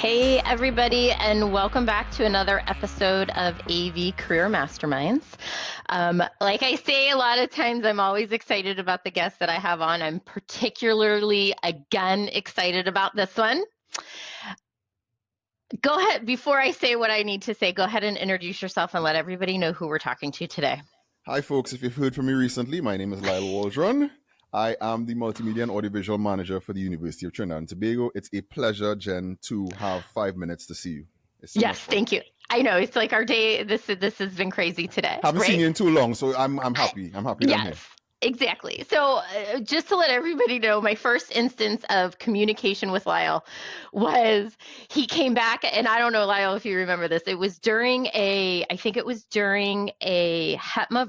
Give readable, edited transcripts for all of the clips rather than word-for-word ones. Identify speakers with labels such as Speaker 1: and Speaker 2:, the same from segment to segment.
Speaker 1: Hey, everybody, and welcome back to another episode of AV Career Masterminds. Like I say a lot of times, I'm always excited about the guests that I have on. I'm particularly, again, excited about this one. Go ahead, before I say what I need to say, go ahead and introduce yourself and let everybody know who we're talking to today.
Speaker 2: Hi, folks. If you've heard from me recently, my name is Lisle Waldron. I am the Multimedia and Audiovisual Manager for the University of Trinidad Tobago. It's a pleasure, Jen, to have 5 minutes to see you.
Speaker 1: Yes, thank you. I know it's like our day. This has been crazy today.
Speaker 2: Haven't seen you in too long, so I'm happy. I'm happy.
Speaker 1: Yes. Exactly. So just to let everybody know, my first instance of communication with Lisle was he came back, and I don't know, Lisle, if you remember this. It was during a HETMA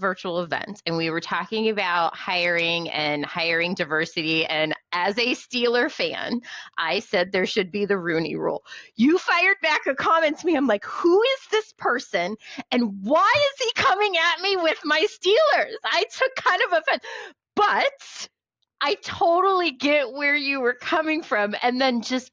Speaker 1: virtual event, and we were talking about hiring and hiring diversity. And as a Steeler fan, I said there should be the Rooney Rule. You fired back a comment to me. I'm like, who is this person, and why is he coming at me with my Steelers? I took kind of offense. But I totally get where you were coming from. And then just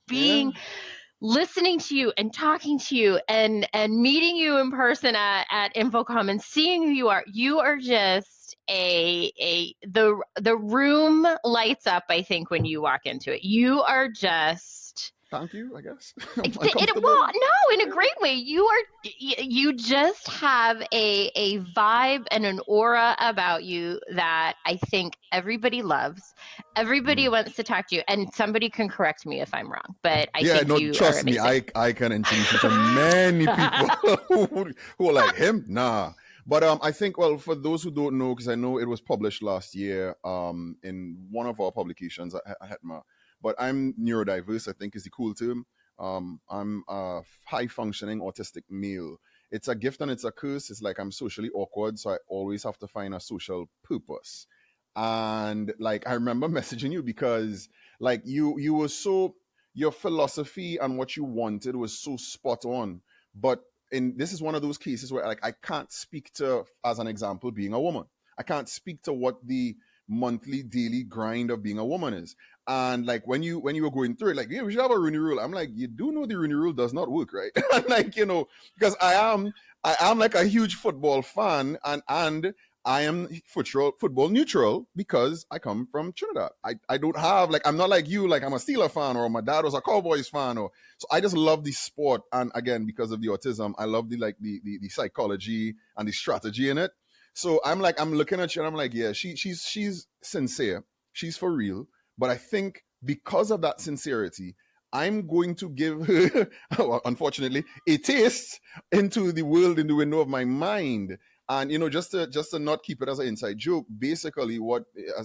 Speaker 1: listening to you and talking to you and meeting you in person at InfoComm and seeing who you are just the room lights up, I think, when you walk into it. You are just...
Speaker 2: Thank you, I guess.
Speaker 1: Well, no, in a great way. You just have a vibe and an aura about you that I think everybody loves. Everybody wants to talk to you, and somebody can correct me if I'm wrong, but I think you
Speaker 2: trust
Speaker 1: are
Speaker 2: me, I can introduce you to many people who are like him. Nah. But I think, well, for those who don't know, because I know it was published last year in one of our publications at HETMA, but I'm neurodiverse, I think is the cool term. I'm a high-functioning autistic male. It's a gift and it's a curse. It's like I'm socially awkward, so I always have to find a social purpose. And like I remember messaging you because like you were so, your philosophy and what you wanted was so spot on. But this is one of those cases where like I can't speak to, as an example, being a woman. I can't speak to what the monthly, daily grind of being a woman is. And like when you were going through it, like, yeah, we should have a Rooney Rule. I'm like, you do know the Rooney Rule does not work, right? Like, you know, because I am like a huge football fan, and I am football neutral because I come from Trinidad. I don't have, like, I'm not like you, like I'm a Steeler fan or my dad was a Cowboys fan, so I just love the sport. And again, because of the autism, I love the psychology and the strategy in it. So I'm looking at you and I'm like, yeah, she's sincere. She's for real. But I think because of that sincerity, I'm going to give her, unfortunately, a taste into the world in the window of my mind. And, you know, just to not keep it as an inside joke, basically what,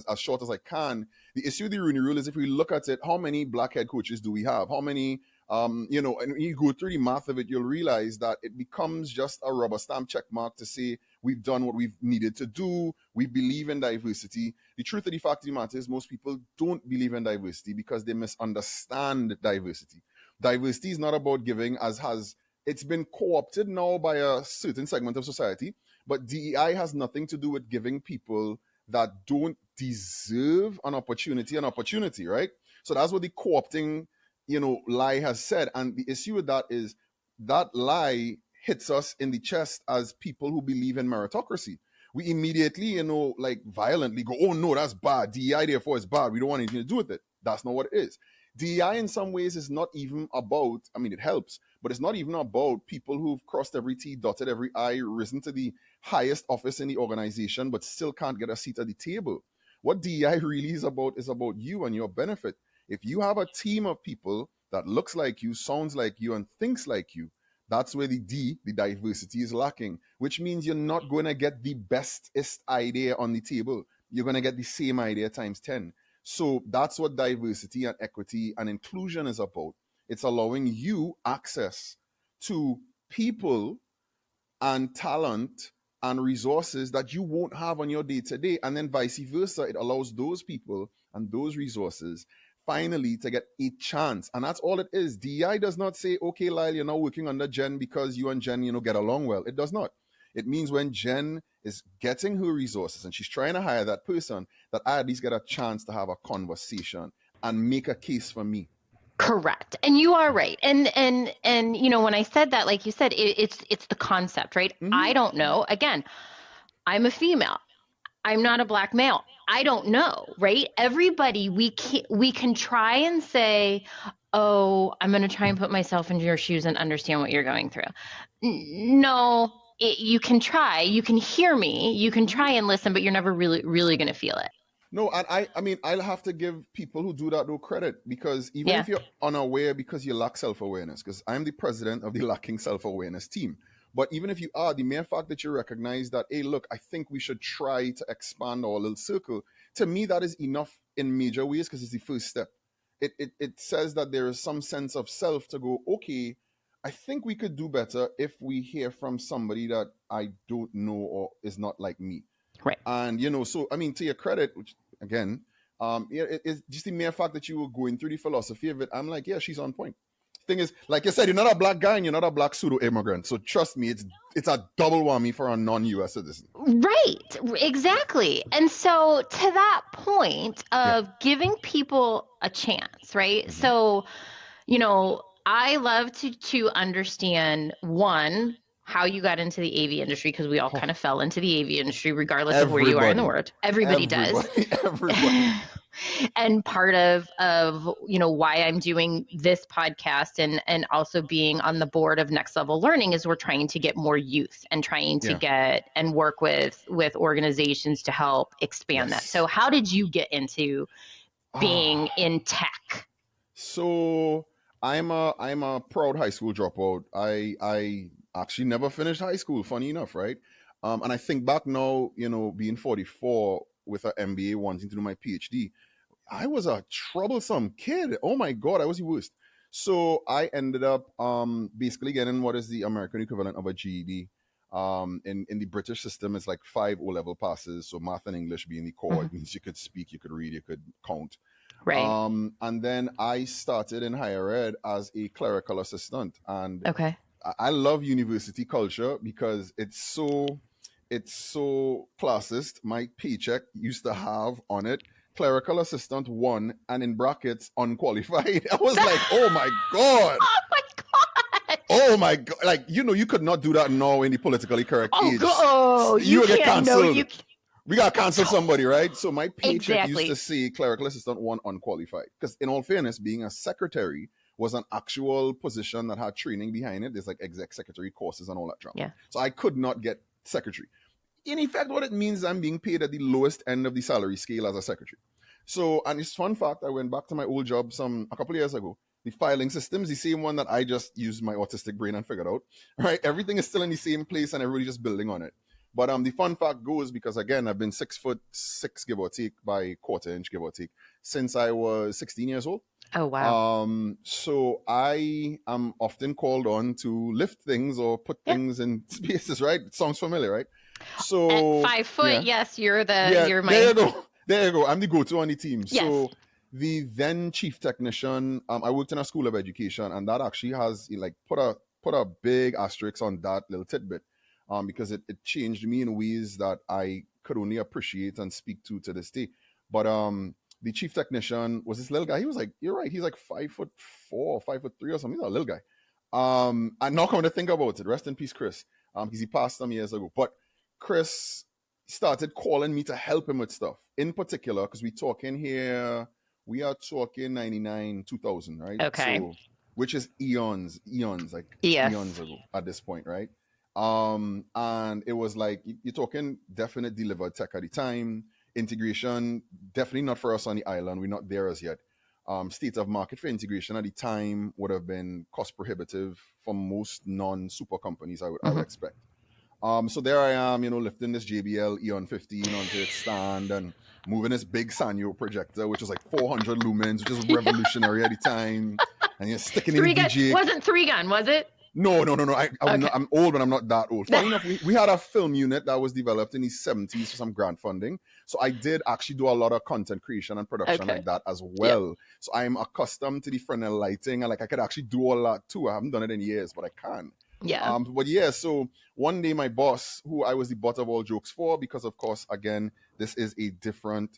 Speaker 2: as short as I can, the issue with the Rooney Rule is if we look at it, how many black head coaches do we have? How many, you know, and when you go through the math of it, you'll realize that it becomes just a rubber stamp check mark to say we've done what we've needed to do. We believe in diversity. The truth of the fact of the matter is most people don't believe in diversity because they misunderstand diversity. Diversity is not about giving, it's been co-opted now by a certain segment of society, but DEI has nothing to do with giving people that don't deserve an opportunity, right? So that's what the co-opting, you know, lie has said. And the issue with that is that lie hits us in the chest as people who believe in meritocracy. We immediately, you know, like violently go, oh no, that's bad. DEI therefore is bad. We don't want anything to do with it. That's not what it is. DEI in some ways is not even about, I mean, it helps, but it's not even about people who've crossed every T, dotted every I, risen to the highest office in the organization, but still can't get a seat at the table. What DEI really is about you and your benefit. If you have a team of people that looks like you, sounds like you, and thinks like you, that's where the diversity is lacking, which means you're not going to get the bestest idea on the table. You're going to get the same idea times 10. So that's what diversity and equity and inclusion is about. It's allowing you access to people and talent and resources that you won't have on your day-to-day, and then vice versa. It allows those people and those resources finally to get a chance. And that's all it is. DEI does not say, okay, Lisle, you're now working under Jen because you and Jen, you know, get along well. It does not. It means when Jen is getting her resources and she's trying to hire that person, that I at least get a chance to have a conversation and make a case for me.
Speaker 1: Correct. And you are right. And you know, when I said that, like you said, it's the concept, right? I don't know. Again, I'm a female. I'm not a black male. I don't know, right? Everybody, we can try and say, oh, I'm going to try and put myself into your shoes and understand what you're going through. No, you can try. You can hear me. You can try and listen, but you're never really going to feel it.
Speaker 2: No, and I mean, I'll have to give people who do that no credit, because even if you're unaware because you lack self-awareness, because I'm the president of the lacking self-awareness team. But even if you are, the mere fact that you recognize that, hey, look, I think we should try to expand our little circle, to me, that is enough in major ways, because it's the first step. It says that there is some sense of self to go, okay, I think we could do better if we hear from somebody that I don't know or is not like me.
Speaker 1: Right.
Speaker 2: And, you know, so, I mean, to your credit, which again, it's just the mere fact that you were going through the philosophy of it. I'm like, yeah, she's on point. Thing is, like you said, you're not a black guy and you're not a black pseudo immigrant. So trust me, it's a double whammy for a non-US citizen.
Speaker 1: Right, exactly. And so to that point of giving people a chance, right? So, you know, I love to understand, one, how you got into the AV industry, because we all kind of fell into the AV industry regardless of where you are in the world. Everybody does.
Speaker 2: Everybody.
Speaker 1: And part of you know why I'm doing this podcast and also being on the board of Next Level Learning is we're trying to get more youth and trying to get and work with organizations to help expand that. So how did you get into being in tech?
Speaker 2: So I'm a proud high school dropout. I actually never finished high school, funny enough, right? And I think back now, you know, being 44 with an MBA, wanting to do my PhD, I was a troublesome kid. Oh my God, I was the worst. So I ended up basically getting what is the American equivalent of a GED. In the British system, it's like 5 O-level passes. So math and English being the core. It means you could speak, you could read, you could count.
Speaker 1: Right.
Speaker 2: And then I started in higher ed as a clerical assistant. And I love university culture because it's so classist. My paycheck used to have on it clerical assistant 1 and in brackets unqualified. I was like, oh my God.
Speaker 1: Oh my God.
Speaker 2: Oh my God. Like, you know, you could not do that now in the politically correct age.
Speaker 1: Oh, you
Speaker 2: get canceled.
Speaker 1: No,
Speaker 2: we got to cancel somebody, right? So my paycheck used to say clerical assistant 1 unqualified. Because in all fairness, being a secretary was an actual position that had training behind it. There's like exec secretary courses and all that drama. So I could not get secretary. In effect, what it means is I'm being paid at the lowest end of the salary scale as a secretary. So, and it's fun fact, I went back to my old job a couple of years ago. The filing system is the same one that I just used my autistic brain and figured out, right? Everything is still in the same place and everybody's just building on it. But the fun fact goes, because again, I've been 6'6", give or take, by quarter inch, give or take, since I was 16 years old.
Speaker 1: Oh, wow.
Speaker 2: So I am often called on to lift things or put things in spaces, right? It sounds familiar, right? So
Speaker 1: at 5 foot, yes, you're my.
Speaker 2: There you go. I'm the go-to on the team. Yes. So the then chief technician, I worked in a school of education, and that actually has like put a big asterisk on that little tidbit, because it changed me in ways that I could only appreciate and speak to this day. But the chief technician was this little guy. He was like, you're right, he's like 5'4" or 5'3" or something. He's a little guy. And now coming to think about it, rest in peace, Chris, because he passed some years ago. But Chris started calling me to help him with stuff. In particular, because we are talking 99, 2000, right?
Speaker 1: Okay.
Speaker 2: So, which is eons ago at this point, right? And it was like, you're talking definite delivered tech at the time. Integration, definitely not for us on the island. We're not there as yet. State of market for integration at the time would have been cost prohibitive for most non-super companies, I would expect. So there I am, you know, lifting this JBL Eon 15 onto its stand and moving this big Sanyo projector, which was like 400 lumens, which is revolutionary at the time. And you're sticking in VGA.
Speaker 1: Wasn't 3-gun, was it?
Speaker 2: No. I'm old, but I'm not that old. Funny enough, we had a film unit that was developed in the 70s for some grant funding. So I did actually do a lot of content creation and production like that as well. Yep. So I'm accustomed to the Fresnel lighting, and like I could actually do all that too. I haven't done it in years, but I can.
Speaker 1: Yeah.
Speaker 2: But yeah, so one day my boss, who I was the butt of all jokes for, because of course, again, this is a different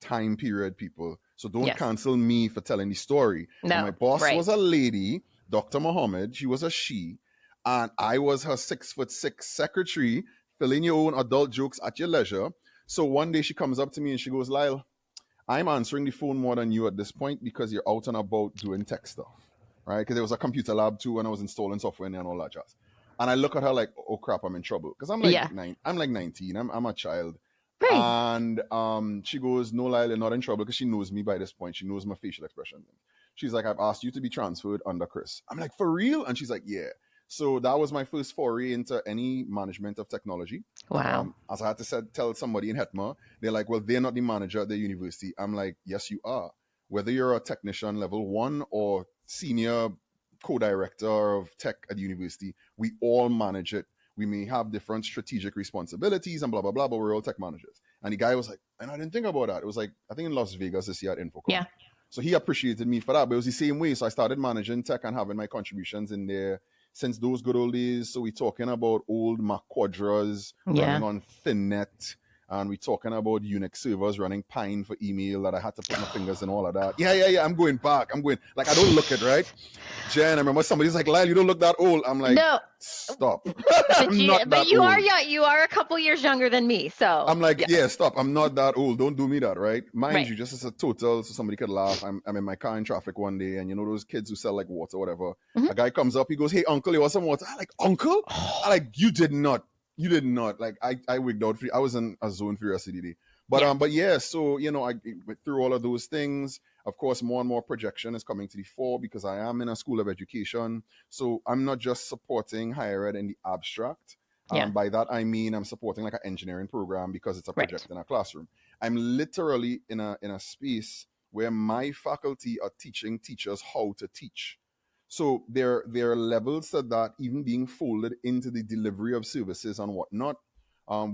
Speaker 2: time period, people. So don't
Speaker 1: Yes.
Speaker 2: cancel me for telling the story.
Speaker 1: No.
Speaker 2: And my boss
Speaker 1: right.
Speaker 2: was a lady, Dr. Muhammad. She was a she, and I was her 6'6" secretary, filling your own adult jokes at your leisure. So one day she comes up to me and she goes, Lisle, I'm answering the phone more than you at this point because you're out and about doing tech stuff, right? Because there was a computer lab too, and I was installing software in there and all that jazz. And I look at her like, oh crap, I'm in trouble because I'm like
Speaker 1: Yeah.
Speaker 2: I'm like 19, I'm a child.
Speaker 1: Right.
Speaker 2: And she goes, no, Lyle, you're not in trouble, because she knows me by this point. She knows my facial expression. She's like, I've asked you to be transferred under Chris. I'm like, for real? And she's like, yeah. So that was my first foray into any management of technology.
Speaker 1: Wow.
Speaker 2: As I had to tell somebody in Hetma, they're like, well, they're not the manager at the university. I'm like, yes, you are. Whether you're a technician level 1 or senior co-director of tech at the university, we all manage it. We may have different strategic responsibilities and blah, blah, blah, but we're all tech managers. And the guy was like, and I didn't think about that. It was like, I think in Las Vegas this year at Infocom.
Speaker 1: Yeah.
Speaker 2: So he appreciated me for that, but it was the same way. So I started managing tech and having my contributions in there since those good old days. So we're talking about old Mac Quadras running on ThinNet, and we're talking about Unix servers running Pine for email that I had to put my fingers in, all of that. Yeah. I'm going back. Like, I don't look it, right? Jen, I remember somebody's like, Lyle, you don't look that old. I'm like, no. Stop.
Speaker 1: But you are young. You are a couple years younger than me. So
Speaker 2: I'm like, yeah, stop. I'm not that old. Don't do me that, right? Mind you, just as a total, so somebody could laugh. I'm in my car in traffic one day, and you know those kids who sell like water or whatever. Mm-hmm. A guy comes up, he goes, hey, uncle, you want some water? I'm like, uncle? I'm like, you did not. Like, I wigged out. I was in a zone for the rest of the day. But yeah, so, you know, I went through all of those things. Of course, more and more projection is coming to the fore because I am in a school of education. So I'm not just supporting higher ed in the abstract. By that, I mean I'm supporting like an engineering program because it's a project in a classroom. I'm literally in a space where my faculty are teaching teachers how to teach. So there are levels to that even being folded into the delivery of services and whatnot.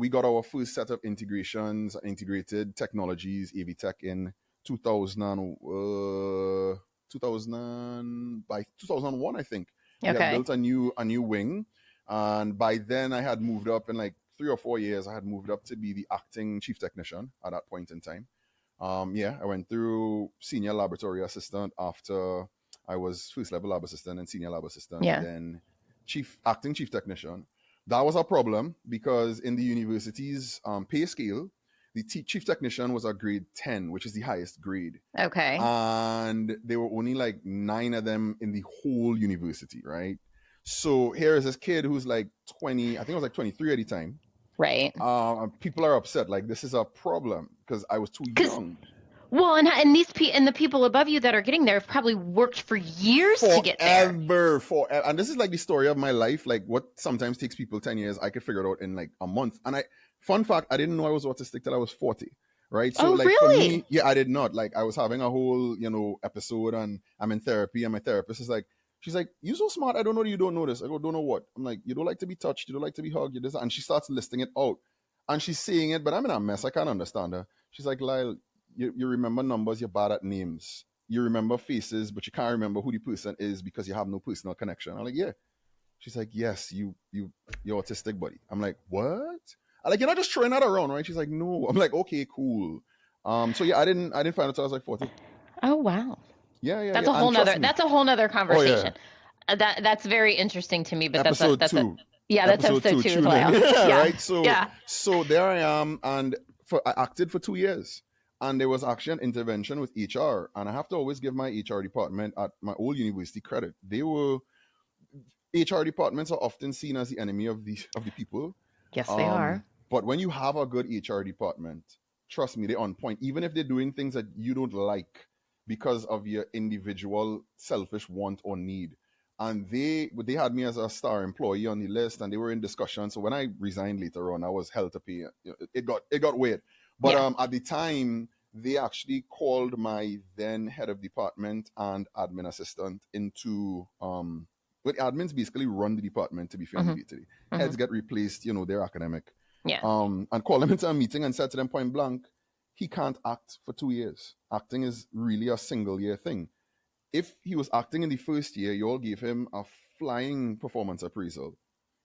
Speaker 2: We got our first set of integrations, integrated technologies, AV Tech in 2000, by 2001, I think. Okay. We had built a new wing. And by then I had moved up in like 3 or 4 years. I had moved up to be the acting chief technician at that point in time. I went through senior laboratory assistant after I was first level lab assistant and senior lab assistant. Yeah. Then acting chief technician. That was a problem because in the university's pay scale, the chief technician was a grade 10, which is the highest grade.
Speaker 1: Okay.
Speaker 2: And there were only like 9 of them in the whole university, right? So here is this kid who's like 20, I think I was like 23 at the time.
Speaker 1: Right.
Speaker 2: People are upset. Like, this is a problem because I was too young.
Speaker 1: Well, and the people above you that are getting there have probably worked for years to get there.
Speaker 2: Forever. And this is like the story of my life. Like, what sometimes takes people 10 years, I could figure it out in like a month. And fun fact, I didn't know I was autistic till I was 40. Right. So like
Speaker 1: really?
Speaker 2: For me, I did not. Like, I was having a whole, episode, and I'm in therapy, and my therapist is like, she's like, you're so smart. I don't know that you don't know this. I go, don't know what? I'm like, you don't like to be touched. You don't like to be hugged. You this. And she starts listing it out. And she's saying it, but I'm in a mess. I can't understand her. She's like, Lyle, you remember numbers, you're bad at names. You remember faces, but you can't remember who the person is because you have no personal connection. I'm like, yeah. She's like, yes, you're autistic, buddy. I'm like, what? I'm like, you're not just throwing that around, right? She's like, no. I'm like, okay, cool. So yeah, I didn't find out until I was like 40.
Speaker 1: Oh wow.
Speaker 2: Yeah.
Speaker 1: That's a whole nother conversation. Oh, yeah. That's very interesting to me. But that's episode 2 as well.
Speaker 2: Yeah, right. So there I am, and I acted for 2 years, and there was actually an intervention with HR, and I have to always give my HR department at my old university credit. HR departments are often seen as the enemy of the people.
Speaker 1: Yes, they are.
Speaker 2: But when you have a good HR department, trust me, they're on point, even if they're doing things that you don't like because of your individual selfish want or need. And they had me as a star employee on the list, and they were in discussion. So when I resigned later on, I was held to pay. It got weird. But at the time, they actually called my then head of department and admin assistant into but admins basically run the department, to be fair. Mm-hmm. Heads get replaced, they're academic.
Speaker 1: Yeah.
Speaker 2: And called them into a meeting and said to them point blank, he can't act for 2 years. Acting is really a single year thing. If he was acting in the first year, you all gave him a flying performance appraisal,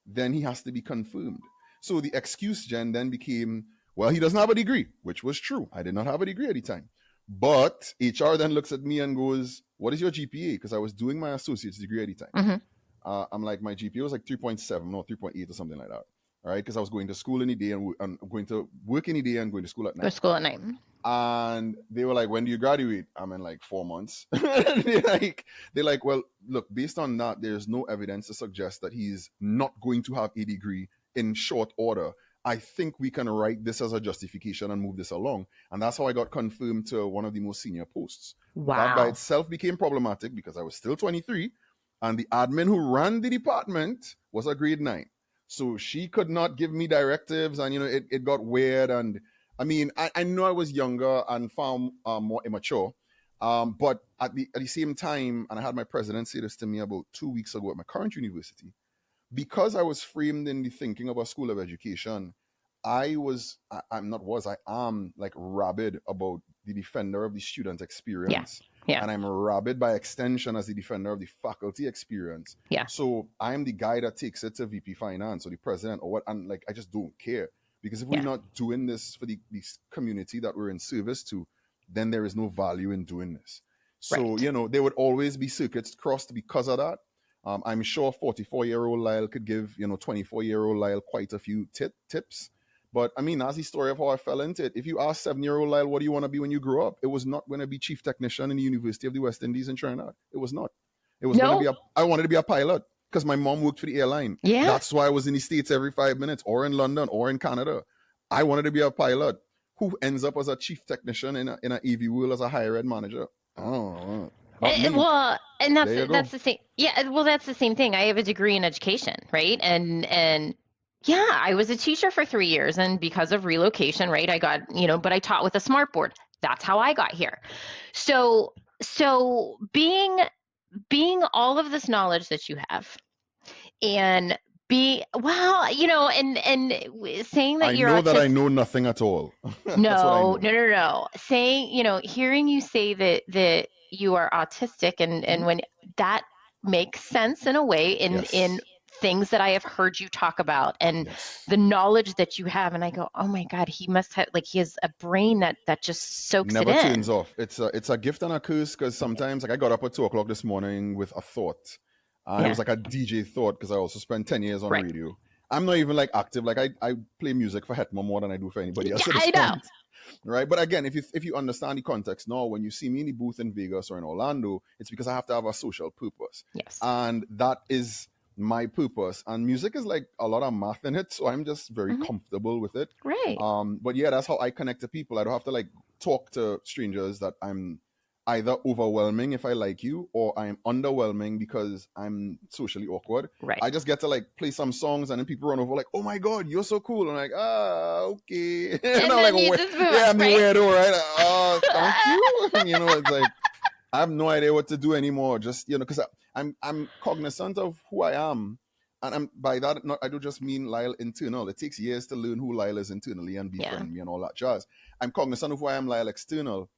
Speaker 2: then he has to be confirmed. So the excuse, Jen, then became, Well, he doesn't have a degree, which was true. I did not have a degree at the time. But HR then looks at me and goes, what is your GPA? Because I was doing my associate's degree at the time.
Speaker 1: Mm-hmm.
Speaker 2: I'm like, my GPA was like 3.7 or 3.8 or something like that. All right. Because I was going to school in the day and going to work in the day and going to school at night.
Speaker 1: Go to school at night.
Speaker 2: And they were like, when do you graduate? I'm in like 4 months. they're like, well, look, based on that, there's no evidence to suggest that he's not going to have a degree in short order. I think we can write this as a justification and move this along. And that's how I got confirmed to one of the most senior posts.
Speaker 1: Wow.
Speaker 2: That by itself became problematic because I was still 23 and the admin who ran the department was a grade 9. So she could not give me directives and, it got weird. And I mean, I know I was younger and far more immature. But at the same time, and I had my president say this to me about 2 weeks ago at my current university, because I was framed in the thinking of a school of education, I am like rabid about the defender of the student experience.
Speaker 1: Yeah.
Speaker 2: And I'm rabid by extension as the defender of the faculty experience.
Speaker 1: Yeah.
Speaker 2: So I'm the guy that takes it to VP Finance or the president or what, and like I just don't care. Because if we're not doing this for the community that we're in service to, then there is no value in doing this. So, there would always be circuits crossed because of that. I'm sure 44-year-old Lisle could give, 24-year-old Lisle quite a few tips. But I mean, that's the story of how I fell into it. If you ask 7-year-old Lisle, what do you want to be when you grow up? It was not going to be chief technician in the University of the West Indies in Trinidad. It was not. It was going to be I wanted to be a pilot because my mom worked for the airline.
Speaker 1: Yeah.
Speaker 2: That's why I was in the States every 5 minutes or in London or in Canada. I wanted to be a pilot. Who ends up as a chief technician in an AV world as a higher ed manager? Oh,
Speaker 1: well, and that's the same. Yeah, well, that's the same thing. I have a degree in education, right? And yeah, I was a teacher for 3 years, and because of relocation, right, I got, but I taught with a smart board. That's how I got here. So being all of this knowledge that you have, and and saying that you're
Speaker 2: I know that I know nothing at all.
Speaker 1: No. Saying, hearing you say that you are autistic and when that makes sense in a way in things that I have heard you talk about and the knowledge that you have. And I go, oh my God, he must have, he has a brain that just soaks
Speaker 2: Never
Speaker 1: it in.
Speaker 2: Never turns off. It's a gift and a curse because sometimes I got up at 2:00 this morning with a thought. It was like a DJ thought because I also spent 10 years on radio. I'm not even active. I play music for Hetma more than I do for anybody else.
Speaker 1: I know.
Speaker 2: Right. But again, if you understand the context now, when you see me in the booth in Vegas or in Orlando, it's because I have to have a social purpose.
Speaker 1: Yes.
Speaker 2: And that is my purpose. And music is like a lot of math in it. So I'm just very comfortable with it.
Speaker 1: Right.
Speaker 2: But yeah, that's how I connect to people. I don't have to talk to strangers that I'm either overwhelming if I like you or I'm underwhelming because I'm socially awkward.
Speaker 1: Right.
Speaker 2: I just get to play some songs and then people run over oh my God, you're so cool. And I'm like, okay.
Speaker 1: And then you just move
Speaker 2: I'm the weirdo, right? Thank you. It's like, I have no idea what to do anymore. Just, because I'm cognizant of who I am. And by that, I don't just mean Lisle internal. It takes years to learn who Lisle is internally and befriend me and all that jazz. I'm cognizant of who I am Lisle external.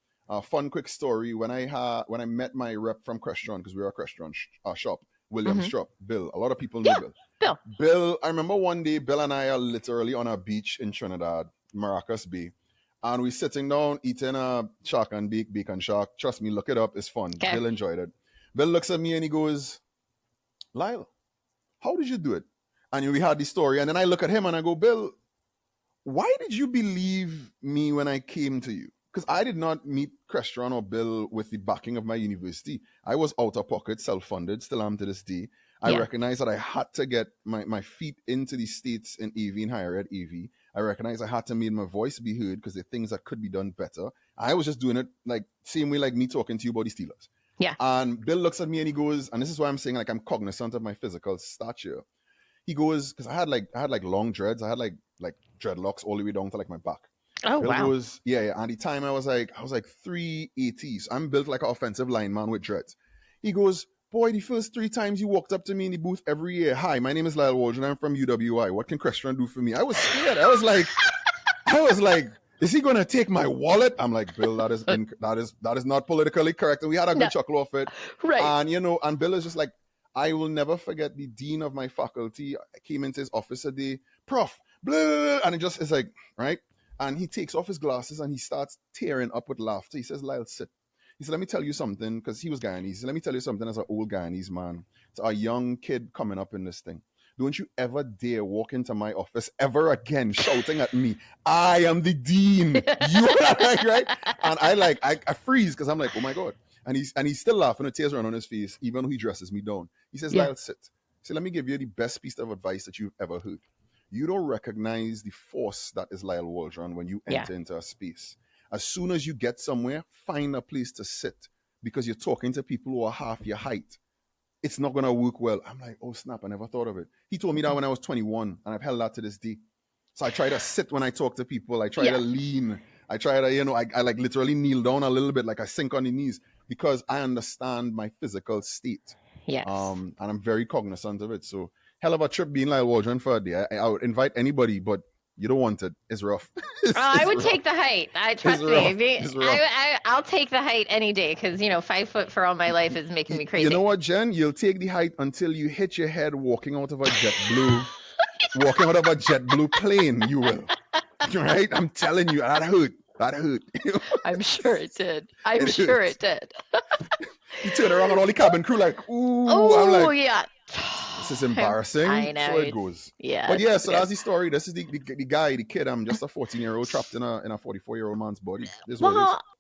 Speaker 2: Fun quick story, when I met my rep from Crestron, because we were a Crestron shop, William Strupp, Bill. A lot of people know Bill. I remember one day, Bill and I are literally on a beach in Trinidad, Maracas Bay, and we're sitting down eating a shark and bacon shark. Trust me, look it up. It's fun.
Speaker 1: Okay.
Speaker 2: Bill enjoyed it. Bill looks at me and he goes, Lisle, how did you do it? And we had the story. And then I look at him and I go, Bill, why did you believe me when I came to you? Because I did not meet Crestron or Bill with the backing of my university. I was out of pocket, self-funded, still am to this day. I recognized that I had to get my feet into the States in AV and higher ed AV. I recognized I had to make my voice be heard because there are things that could be done better. I was just doing it same way me talking to you about the Steelers.
Speaker 1: Yeah.
Speaker 2: And Bill looks at me and he goes, and this is why I'm saying I'm cognizant of my physical stature. He goes, because I had long dreads. I had like dreadlocks all the way down to my back.
Speaker 1: Oh,
Speaker 2: Bill
Speaker 1: wow.
Speaker 2: goes, yeah. At the time I was like 380. So I'm built like an offensive lineman with dreads. He goes, boy, the first 3 times you walked up to me in the booth every year. Hi, my name is Lisle Waldron. I'm from UWI. What can Crestron do for me? I was scared. I was like, is he gonna take my wallet? I'm like, Bill, that is not politically correct. And we had a good chuckle off it.
Speaker 1: Right.
Speaker 2: And and Bill is just like, I will never forget the dean of my faculty. I came into his office a day, Prof, blah, and it just is like, right? And he takes off his glasses and he starts tearing up with laughter. He says, Lisle, sit. He said, let me tell you something, because he was Guyanese. He said, let me tell you something as an old Guyanese man, to a young kid coming up in this thing. Don't you ever dare walk into my office ever again shouting at me, I am the dean. You are like, right? And I freeze because I'm like, oh my God. And he's still laughing, with tears running on his face, even though he dresses me down. He says, Lisle, sit. He said, let me give you the best piece of advice that you've ever heard. You don't recognize the force that is Lisle Waldron when you enter into a space. As soon as you get somewhere, find a place to sit, because you're talking to people who are half your height. It's not going to work well. I'm like, oh snap, I never thought of it. He told me that when I was 21, and I've held that to this day. So I try to sit when I talk to people. I try to lean. I try to, I like literally kneel down a little bit, like I sink on the knees, because I understand my physical state.
Speaker 1: Yes.
Speaker 2: And I'm very cognizant of it. So hell of a trip being Lisle Waldron for a day. I would invite anybody, but you don't want it. It's rough.
Speaker 1: I would take the height. Trust me. I'll take the height any day, because 5 foot for all my life is making me crazy.
Speaker 2: You know what, Jen? You'll take the height until you hit your head walking out of a JetBlue plane. You will, right? I'm telling you, that hurt. That hurt.
Speaker 1: I'm sure it did. I'm sure it did.
Speaker 2: You turn around and all the cabin crew like, ooh. I'm like,
Speaker 1: yeah.
Speaker 2: This is embarrassing.
Speaker 1: I know.
Speaker 2: So it goes.
Speaker 1: Yeah.
Speaker 2: But yeah, so that's the story. This is the guy, the kid. I'm just a 14-year-old trapped in a 44-year-old man's body.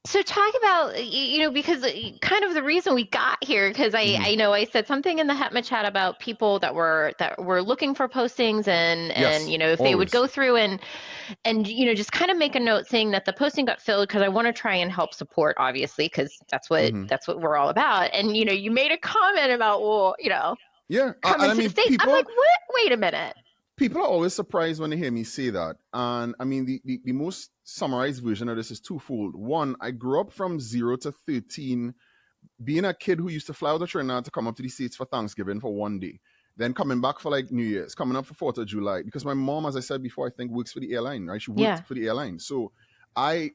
Speaker 1: So talk about, because kind of the reason we got here, because I know I said something in the HETMA chat about people that were looking for postings and if they would go through and just kind of make a note saying that the posting got filled, because I want to try and help support, obviously, because that's what we're all about. And you made a comment about,
Speaker 2: yeah,
Speaker 1: coming to the States. I'm like, what? Wait a minute.
Speaker 2: People are always surprised when they hear me say that. And I mean, the most summarized version of this is twofold. One, I grew up from 0 to 13 being a kid who used to fly out to Trinidad to come up to the States for Thanksgiving for one day, then coming back for like New Year's, coming up for 4th of July, because my mom, as I said before, I think works for the airline, right? She worked for the airline. So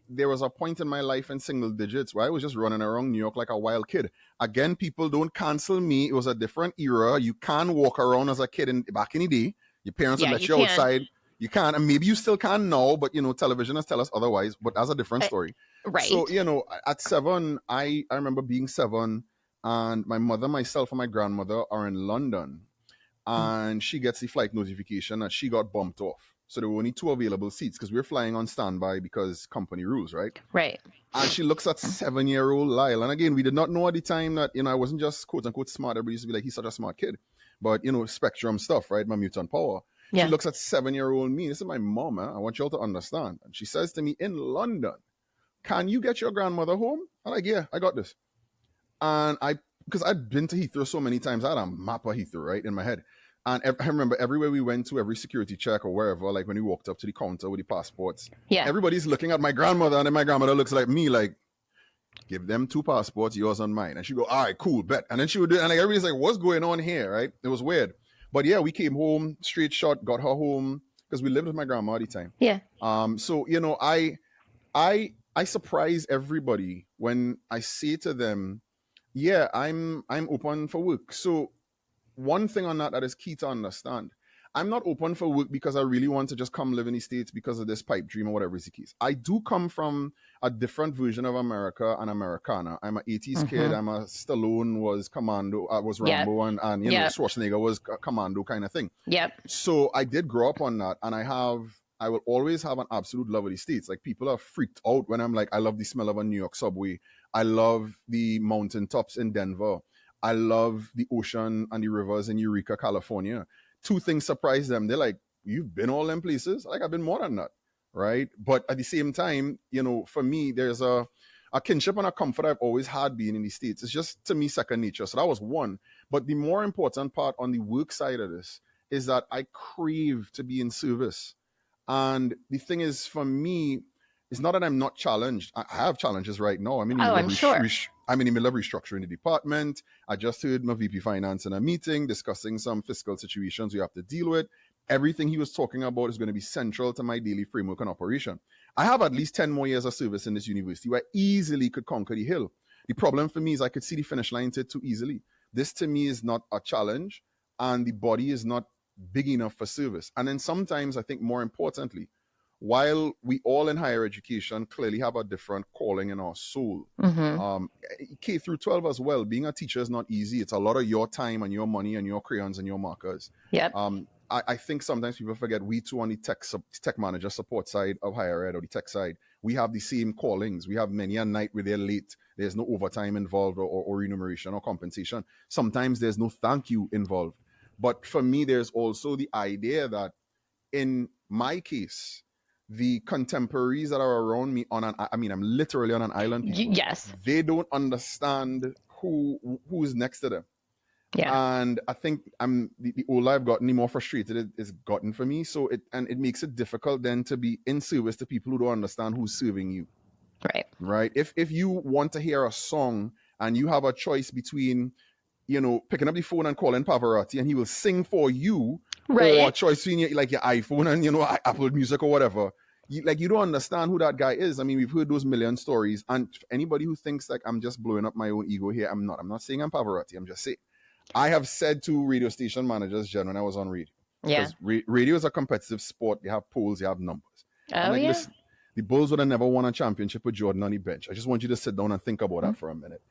Speaker 2: there was a point in my life in single digits where I was just running around New York like a wild kid. Again, people don't cancel me. It was a different era. You can't walk around as a kid back in the day. Your parents would let you outside. You can't, and maybe you still can now, but television has tell us otherwise, but that's a different story.
Speaker 1: Right.
Speaker 2: So, at 7, I remember being 7, and my mother, myself, and my grandmother are in London, and she gets the flight notification that she got bumped off. So there were only 2 available seats, because we're flying on standby because company rules, right?
Speaker 1: Right.
Speaker 2: And she looks at 7-year-old Lisle. And again, we did not know at the time that, I wasn't just quote unquote smart. Everybody used to be like, he's such a smart kid. But, spectrum stuff, right? My mutant power. Yeah. She looks at 7-year-old me. This is my mom, I want you all to understand. And she says to me, in London, can you get your grandmother home? I'm like, yeah, I got this. And because I'd been to Heathrow so many times, I had a map of Heathrow, right, in my head. And I remember everywhere we went to, every security check or wherever, like when we walked up to the counter with the passports, everybody's looking at my grandmother, and then my grandmother looks like me, like, give them 2 passports, yours and mine. And she go, all right, cool, bet. And then she would do it, and like everybody's like, what's going on here, right? It was weird. But yeah, we came home, straight shot, got her home, because we lived with my grandma at the time.
Speaker 1: Yeah.
Speaker 2: So, I surprise everybody when I say to them, yeah, I'm open for work. So one thing on that is key to understand. I'm not open for work because I really want to just come live in the States because of this pipe dream or whatever is the case. I do come from a different version of America and Americana. I'm an 80s kid. I'm a Stallone was Commando, was Rambo, and Schwarzenegger was Commando kind of thing.
Speaker 1: Yep.
Speaker 2: So I did grow up on that, and I will always have an absolute love of the States. Like, people are freaked out when I'm like, I love the smell of a New York subway. I love the mountaintops in Denver. I love the ocean and the rivers in Eureka, California. 2 things surprise them. They're like, you've been all them places? Like, I've been more than that, right? But at the same time, for me, there's a kinship and a comfort I've always had being in the States. It's just, to me, second nature. So that was one. But the more important part on the work side of this is that I crave to be in service. And the thing is, for me, it's not that I'm not challenged. I have challenges right now. I'm in the middle of restructuring the department. I just heard my VP Finance in a meeting discussing some fiscal situations we have to deal with. Everything he was talking about is going to be central to my daily framework and operation. I have at least 10 more years of service in this university where I easily could conquer the hill. The problem for me is I could see the finish line too easily. This to me is not a challenge, and the body is not big enough for service. And then sometimes, I think more importantly, while we all in higher education clearly have a different calling in our soul, K through 12 as well, being a teacher is not easy. It's a lot of your time and your money and your crayons and your markers.
Speaker 1: Yep.
Speaker 2: I think sometimes people forget we too on the tech manager support side of higher ed or the tech side, we have the same callings. We have many a night where they're late. There's no overtime involved or remuneration or compensation. Sometimes there's no thank you involved. But for me, there's also the idea that in my case, the contemporaries that are around me I'm literally on an island. People,
Speaker 1: yes.
Speaker 2: They don't understand who's next to them.
Speaker 1: Yeah.
Speaker 2: And I think the older I've gotten, the more frustrated it's gotten for me. So it makes it difficult then to be in service to people who don't understand who's serving you. Right. If you want to hear a song and you have a choice between, picking up the phone and calling Pavarotti and he will sing for you,
Speaker 1: right,
Speaker 2: or a choice between your iPhone and Apple Music or whatever. You don't understand who that guy is. I mean, we've heard those million stories, and anybody who thinks like I'm just blowing up my own ego here, I'm not saying I'm Pavarotti. I'm just saying I have said to radio station managers, Jen, when I was on radio, because radio is a competitive sport. You have polls, you have numbers. Listen, the Bulls would have never won a championship with Jordan on the bench. I just want you to sit down and think about that for a minute.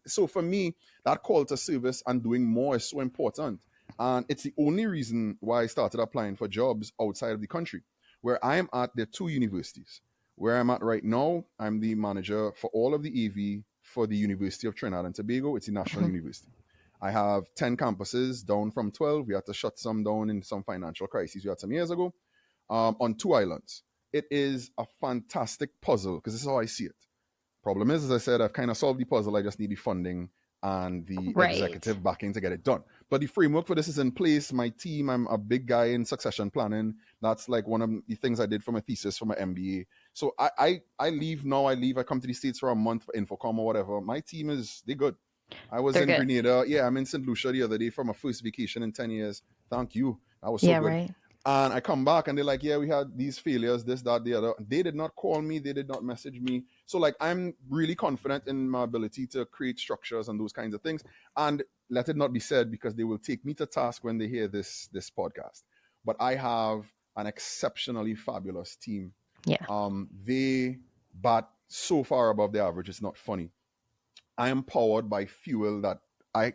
Speaker 2: So for me, that call to service and doing more is so important. And it's the only reason why I started applying for jobs outside of the country. Where I am at, there are 2 universities. Where I'm at right now, I'm the manager for all of the AV for the University of Trinidad and Tobago. It's a national university. I have 10 campuses, down from 12. We had to shut some down in some financial crises we had some years ago, on 2 islands. It is a fantastic puzzle, because this is how I see it. Problem is, as I said, I've kind of solved the puzzle. I just need the funding and the executive backing to get it done. But the framework for this is in place. My team, I'm a big guy in succession planning. That's like one of the things I did for my thesis for my MBA. So I leave now. I come to the States for a month for Infocom or whatever. My team they're good. I was in Grenada. Yeah, I'm in St. Lucia the other day for my first vacation in 10 years. Thank you. That was so good. Right. And I come back and they're like, yeah, we had these failures, this, that, the other. They did not call me. They did not message me. So like, I'm really confident in my ability to create structures and those kinds of things. And let it not be said, because they will take me to task when they hear this podcast. But I have an exceptionally fabulous team.
Speaker 1: Yeah.
Speaker 2: They bat so far above the average. It's not funny. I am powered by fuel that I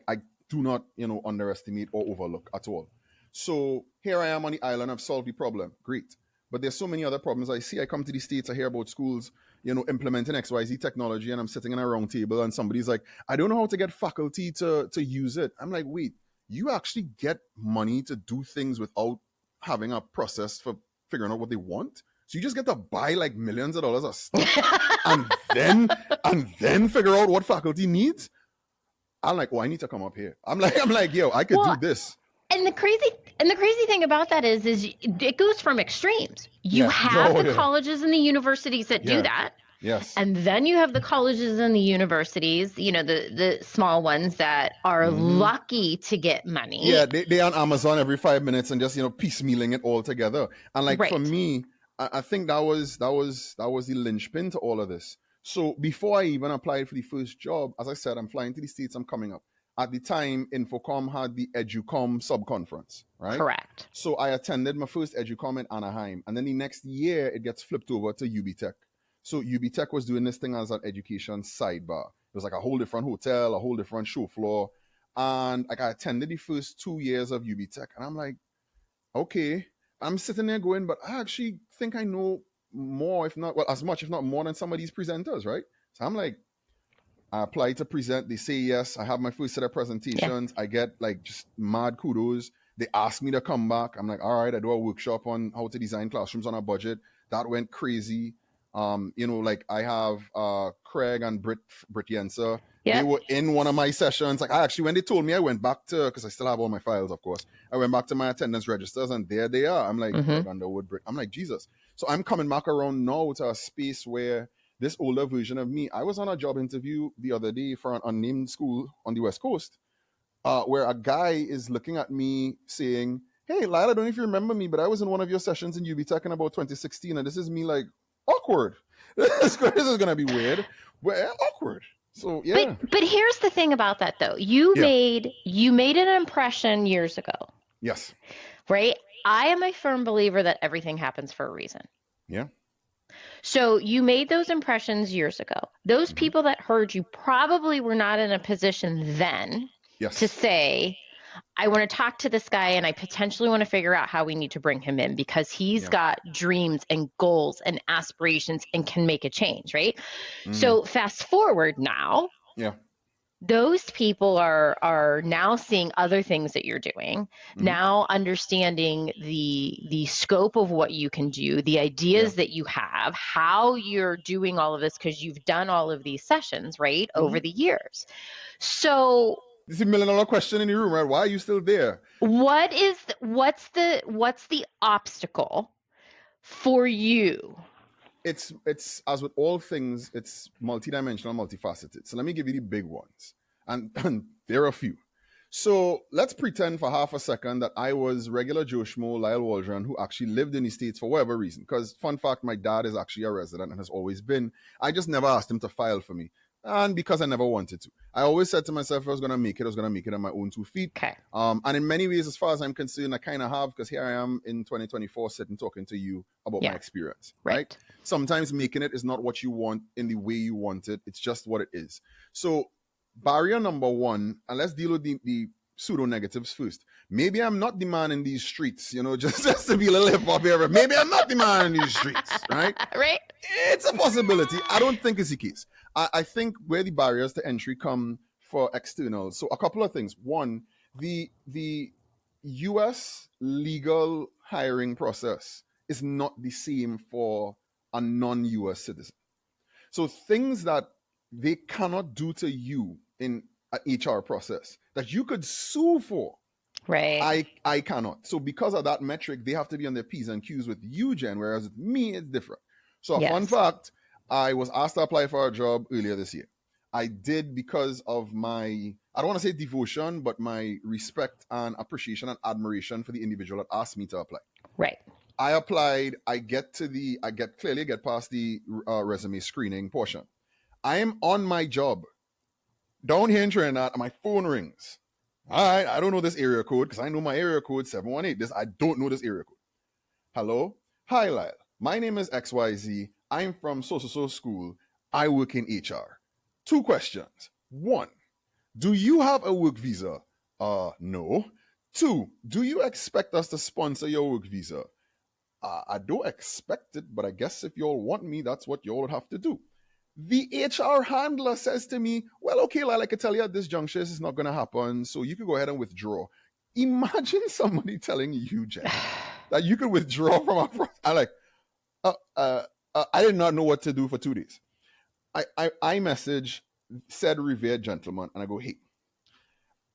Speaker 2: do not, underestimate or overlook at all. So here I am on the island. I've solved the problem. Great. But there's so many other problems I see. I come to the States, I hear about schools, implementing XYZ technology, and I'm sitting in a round table and somebody's like, I don't know how to get faculty to use it. I'm like, wait, you actually get money to do things without having a process for figuring out what they want? So you just get to buy like millions of dollars of stuff and then figure out what faculty needs? I'm like, oh, I need to come up here. I'm like, yo, I could do this.
Speaker 1: And the crazy thing about that is it goes from extremes. You have the colleges and the universities that do that.
Speaker 2: Yes.
Speaker 1: And then you have the colleges and the universities, the small ones that are lucky to get money.
Speaker 2: Yeah, they on Amazon every 5 minutes and just, piecemealing it all together. And like for me, I think that was the linchpin to all of this. So before I even applied for the first job, as I said, I'm flying to the States, I'm coming up. At the time, Infocom had the EduCom sub-conference, right?
Speaker 1: Correct.
Speaker 2: So I attended my first EduCom in Anaheim. And then the next year, it gets flipped over to UB Tech. So UB Tech was doing this thing as an education sidebar. It was like a whole different hotel, a whole different show floor. And like I attended the first 2 years of UB Tech. And I'm like, okay. I'm sitting there going, but I actually think I know more, as much, if not more than some of these presenters, right? So I'm like, I apply to present. They say yes. I have my first set of presentations. Yeah. I get like just mad kudos. They ask me to come back. I'm like, all right, I do a workshop on how to design classrooms on a budget. That went crazy. Like I have Craig and Britt Yenser. Yeah. They were in one of my sessions. Like when they told me, I went back to, because I still have all my files, of course. I went back to my attendance registers and there they are. I'm like, Craig Underwood, Britt. I'm like, Jesus. So I'm coming back around now to a space where this older version of me, I was on a job interview the other day for an unnamed school on the West Coast, where a guy is looking at me saying, hey, Lisle, I don't know if you remember me, but I was in one of your sessions in UB Tech in about 2016, and this is me like, awkward. This is going to be weird. Well, awkward. So, yeah.
Speaker 1: But here's the thing about that, though. You made an impression years ago.
Speaker 2: Yes.
Speaker 1: Right? I am a firm believer that everything happens for a reason.
Speaker 2: Yeah.
Speaker 1: So you made those impressions years ago. Those people that heard you probably were not in a position then to say, I want to talk to this guy and I potentially want to figure out how we need to bring him in because he's got dreams and goals and aspirations and can make a change, right? So fast forward now.
Speaker 2: Yeah.
Speaker 1: Those people are now seeing other things that you're doing, now understanding the scope of what you can do, the ideas that you have, how you're doing all of this because you've done all of these sessions, right, over the years. So
Speaker 2: this is $1 million question in the room, right? Why are you still there?
Speaker 1: What's the obstacle for you?
Speaker 2: It's as with all things, it's multidimensional, multifaceted. So let me give you the big ones, and there are a few. So let's pretend for half a second that I was regular Joe Schmo, Lisle Waldron, who actually lived in the States for whatever reason. Because fun fact, my dad is actually a resident and has always been. I just never asked him to file for me. And because I never wanted to. I always said to myself, if I was going to make it, I was going to make it on my own 2 feet.
Speaker 1: Okay.
Speaker 2: And in many ways, as far as I'm concerned, I kind of have, because here I am in 2024 sitting talking to you about my experience. Right? Sometimes making it is not what you want in the way you want it. It's just what it is. So barrier number one, and let's deal with the pseudo-negatives first. Maybe I'm not the man in these streets, just to be a little hip-hop here. Maybe I'm not the man in these streets, right?
Speaker 1: Right.
Speaker 2: It's a possibility. I don't think it's the case. I think where the barriers to entry come for externals. So a couple of things. One, the U.S. legal hiring process is not the same for a non-U.S. citizen. So things that they cannot do to you in an HR process that you could sue for,
Speaker 1: right?
Speaker 2: I cannot. So because of that metric, they have to be on their P's and Q's with you, Jen, whereas with me, it's different. So a fun fact, I was asked to apply for a job earlier this year. I did because of my, I don't want to say devotion, but my respect and appreciation and admiration for the individual that asked me to apply.
Speaker 1: Right.
Speaker 2: I applied, I get past the resume screening portion. I am on my job. Down here in Trinidad, my phone rings. All right, I don't know this area code because I know my area code 718. I don't know this area code. Hello? Hi, Lisle. My name is XYZ. I'm from so school. I work in HR. 2 questions. 1, do you have a work visa? No. 2, do you expect us to sponsor your work visa? I don't expect it, but I guess if y'all want me, that's what y'all would have to do. The HR handler says to me, well, okay, Lisle, I can tell you at this juncture, this is not going to happen, so you can go ahead and withdraw. Imagine somebody telling you, Jen, that you could withdraw from a process. I'm like, I did not know what to do for 2 days. I message said revered gentleman, and I go, hey,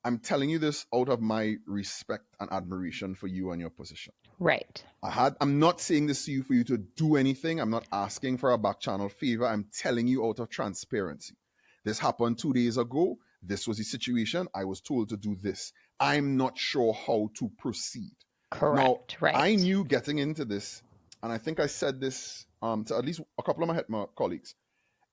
Speaker 2: I'm telling you this out of my respect and admiration for you and your position.
Speaker 1: Right.
Speaker 2: I'm not saying this to you for you to do anything. I'm not asking for a back channel favor. I'm telling you out of transparency. This happened 2 days ago. This was the situation. I was told to do this. I'm not sure how to proceed.
Speaker 1: Correct.
Speaker 2: Now, I knew getting into this, and I think I said this to at least a couple of my colleagues.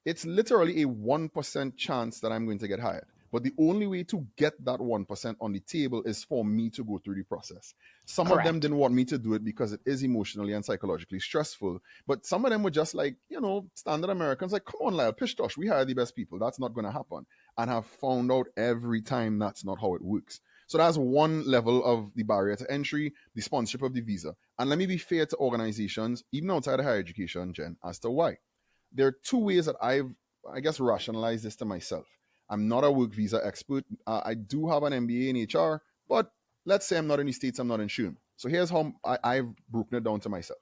Speaker 2: It's literally a 1% chance that I'm going to get hired. But the only way to get that 1% on the table is for me to go through the process. Some of them didn't want me to do it because it is emotionally and psychologically stressful. But some of them were just like, standard Americans, like, come on, Lisle, pish tosh, we hire the best people. That's not going to happen. And have found out every time that's not how it works. So that's one level of the barrier to entry, the sponsorship of the visa. And let me be fair to organizations, even outside of higher education, Jen, as to why. There are 2 ways that I've, rationalized this to myself. I'm not a work visa expert. I do have an MBA in HR, but let's say I'm not in the States, I'm not insured. So here's how I've broken it down to myself.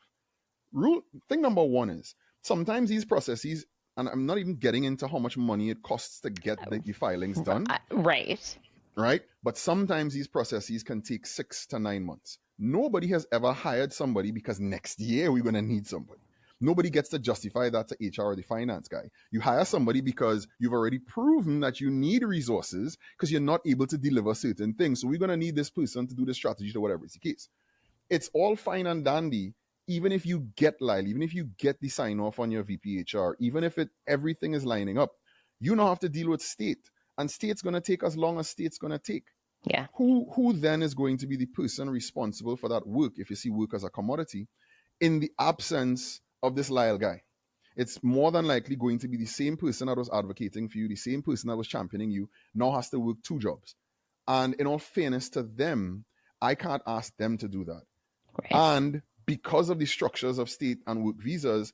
Speaker 2: Thing number 1 is sometimes these processes, and I'm not even getting into how much money it costs to get the filings done.
Speaker 1: Right.
Speaker 2: But sometimes these processes can take 6 to 9 months. Nobody has ever hired somebody because next year we're going to need somebody. Nobody gets to justify that to HR or the finance guy. You hire somebody because you've already proven that you need resources because you're not able to deliver certain things. So we're going to need this person to do the strategy or whatever is the case. It's all fine and dandy, even if you get Lisle, even if you get the sign off on your VP HR, even if everything is lining up, you now have to deal with state. And state's going to take as long as state's going to take.
Speaker 1: Yeah.
Speaker 2: Who then is going to be the person responsible for that work, if you see work as a commodity, in the absence of this Lisle guy? It's more than likely going to be the same person that was advocating for you, the same person that was championing you, now has to work 2 jobs. And in all fairness to them, I can't ask them to do that.
Speaker 1: Right.
Speaker 2: And because of the structures of state and work visas,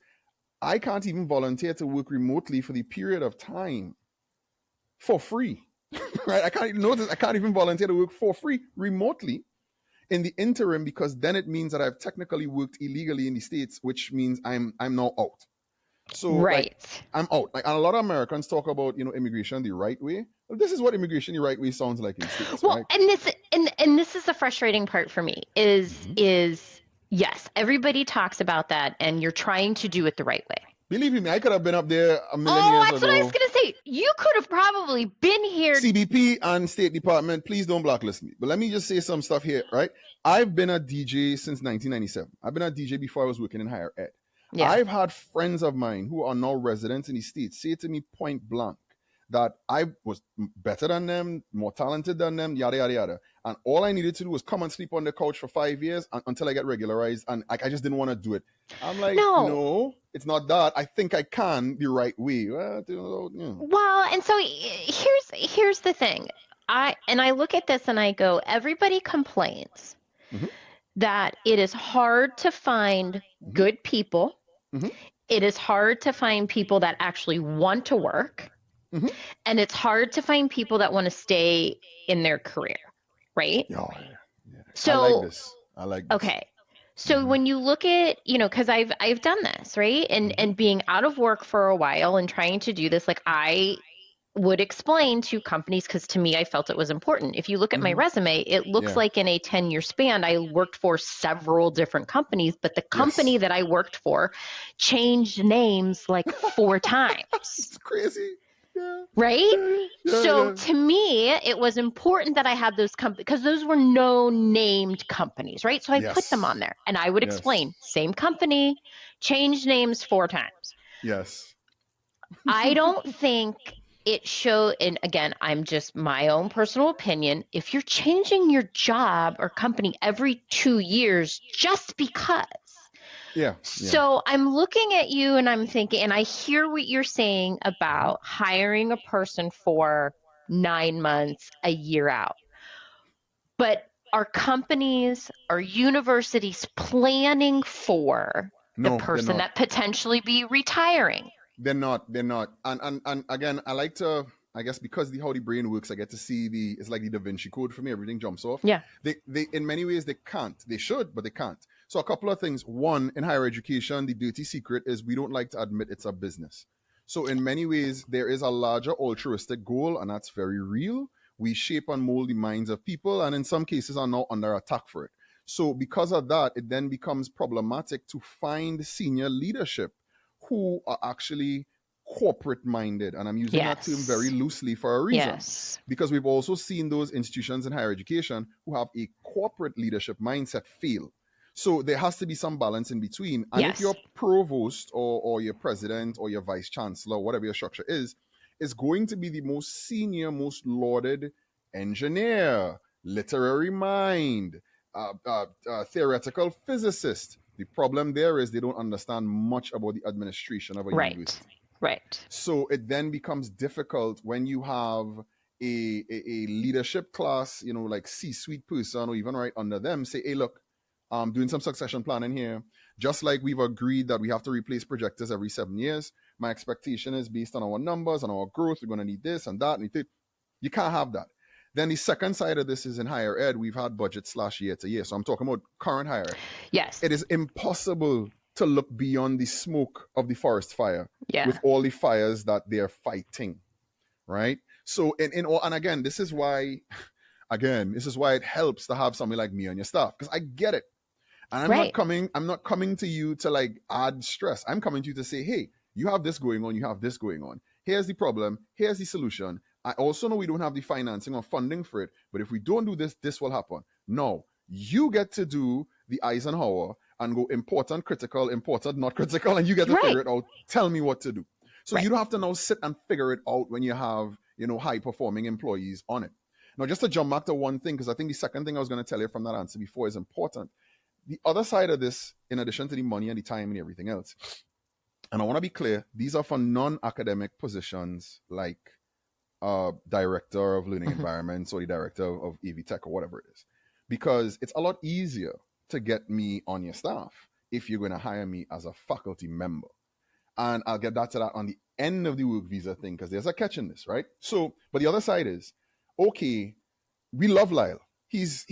Speaker 2: I can't even volunteer to work remotely for the period of time for free. Right? I can't even volunteer to work for free remotely in the interim, because then it means that I've technically worked illegally in the States, which means I'm now out. So
Speaker 1: right.
Speaker 2: like, I'm out. Like, and a lot of Americans talk about, immigration the right way. Well, this is what immigration the right way sounds like in the States,
Speaker 1: Well,
Speaker 2: right?
Speaker 1: and this is the frustrating part for me is yes, everybody talks about that and you're trying to do it the right way.
Speaker 2: Believe me, I could have been up there a million years ago.
Speaker 1: That's what I was going to say. You could have probably been here.
Speaker 2: CBP and State Department, please don't blacklist me. But let me just say some stuff here, right? I've been a DJ since 1997. I've been a DJ before I was working in higher ed. Yeah. I've had friends of mine who are now residents in the States say to me point blank that I was better than them, more talented than them, yada, yada, yada. And all I needed to do was come and sleep on the couch for 5 years until I get regularized. And I just didn't want to do it. I'm like, no, it's not that. I think I can the right way.
Speaker 1: Well, and so here's the thing. I look at this and I go, everybody complains that it is hard to find good people. It is hard to find people that actually want to work. And it's hard to find people that want to stay in their career, right?
Speaker 2: Yeah.
Speaker 1: So
Speaker 2: I like this.
Speaker 1: Okay. So when you look at, because I've done this, right? And being out of work for a while and trying to do this, like I would explain to companies, because to me, I felt it was important. If you look at my resume, it looks like in a 10-year span, I worked for several different companies, but the company that I worked for changed names like 4 times.
Speaker 2: It's crazy. Yeah.
Speaker 1: Right? To me, it was important that I had those companies because those were no named companies, right? So I put them on there and I would explain, same company, changed names 4 times.
Speaker 2: Yes.
Speaker 1: I don't think it showed, and again, I'm just my own personal opinion. If you're changing your job or company every 2 years just because. So I'm looking at you and I'm thinking, and I hear what you're saying about hiring a person for 9 months, a year out. But are companies, are universities planning for the person that potentially be retiring?
Speaker 2: They're not. And again, I like to, I guess because how the brain works, I get to see it's like the Da Vinci Code for me. Everything jumps off.
Speaker 1: Yeah.
Speaker 2: They in many ways they can't. They should, but they can't. So a couple of things. One, in higher education, the dirty secret is we don't like to admit it's a business. So in many ways, there is a larger altruistic goal, and that's very real. We shape and mold the minds of people, and in some cases are now under attack for it. So because of that, it then becomes problematic to find senior leadership who are actually corporate minded. And I'm using that term very loosely for a reason. Because we've also seen those institutions in higher education who have a corporate leadership mindset fail. So there has to be some balance in between. And if your provost or your president or your vice chancellor, whatever your structure is going to be the most senior, most lauded engineer, literary mind, theoretical physicist, the problem there is they don't understand much about the administration of a university.
Speaker 1: Right.
Speaker 2: So it then becomes difficult when you have a leadership class, like C-suite person or even right under them say, hey, look, I'm doing some succession planning here. Just like we've agreed that we have to replace projectors every 7 years, my expectation is based on our numbers and our growth, we're going to need this and that. You can't have that. Then the second side of this is in higher ed, we've had budget slash year to year. So I'm talking about current higher ed.
Speaker 1: Yes.
Speaker 2: It is impossible to look beyond the smoke of the forest fire with all the fires that they're fighting, right? So, and again, this is why it helps to have somebody like me on your staff, because I get it. And I'm not coming to you to like add stress. I'm coming to you to say, hey, you have this going on, you have this going on. Here's the problem, here's the solution. I also know we don't have the financing or funding for it, but if we don't do this, this will happen. No, you get to do the Eisenhower and go important, critical, important, not critical, and you get to figure it out. Tell me what to do. So you don't have to now sit and figure it out when you have, high performing employees on it. Now, just to jump back to one thing, because I think the second thing I was going to tell you from that answer before is important. The other side of this, in addition to the money and the time and everything else, and I want to be clear, these are for non-academic positions like director of learning environments or the director of AV Tech or whatever it is. Because it's a lot easier to get me on your staff if you're going to hire me as a faculty member. And I'll get back to that on the end of the work visa thing, because there's a catch in this, right? So, but the other side is, okay, we love Lisle. He's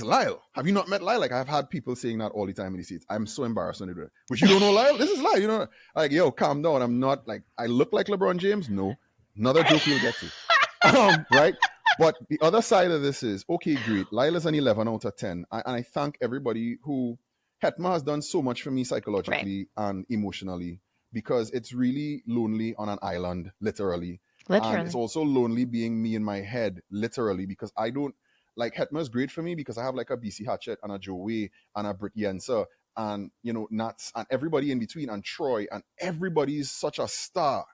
Speaker 2: Lisle. Have you not met Lisle? Like, I've had people saying that all the time in the seats. I'm so embarrassed when they do it. But you don't know Lisle? This is Lisle. You know, like, yo, calm down. I'm not like, I look like LeBron James. No, another joke we'll get to. Right? But the other side of this is, okay, great. Lisle is an 11 out of 10. And I thank everybody who, Hetma has done so much for me psychologically and emotionally, because it's really lonely on an island, literally. And it's also lonely being me in my head, literally, because I don't, like, Hetma is great for me because I have like a BC Hatchet and a Joe Way and a Brit Yenser and, you know, Nats and everybody in between and Troy, and everybody is such a star.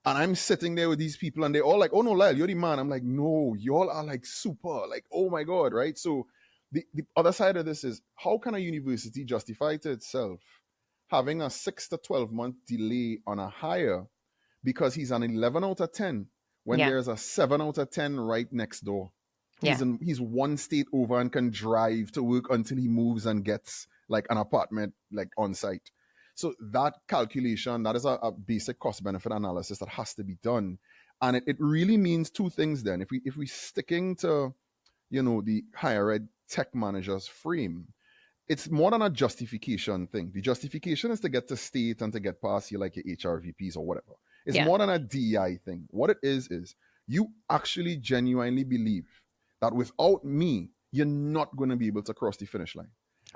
Speaker 2: And I'm sitting there with these people and they're all like, oh no, Lisle, you're the man. I'm like, no, y'all are like super, like, oh my God, right? So the other side of this is, how can a university justify to itself having a 6 to 12 month delay on a hire because he's an 11 out of 10 when there's a 7 out of 10 right next door? He's one state over and can drive to work until he moves and gets like an apartment like on site. So that calculation, that is a basic cost benefit analysis that has to be done. And it really means two things then. If we sticking to, you know, the higher ed tech managers frame, it's more than a justification thing. The justification is to get to state and to get past you like your HRVPs or whatever. It's more than a DEI thing. What it is you actually genuinely believe that without me, you're not going to be able to cross the finish line.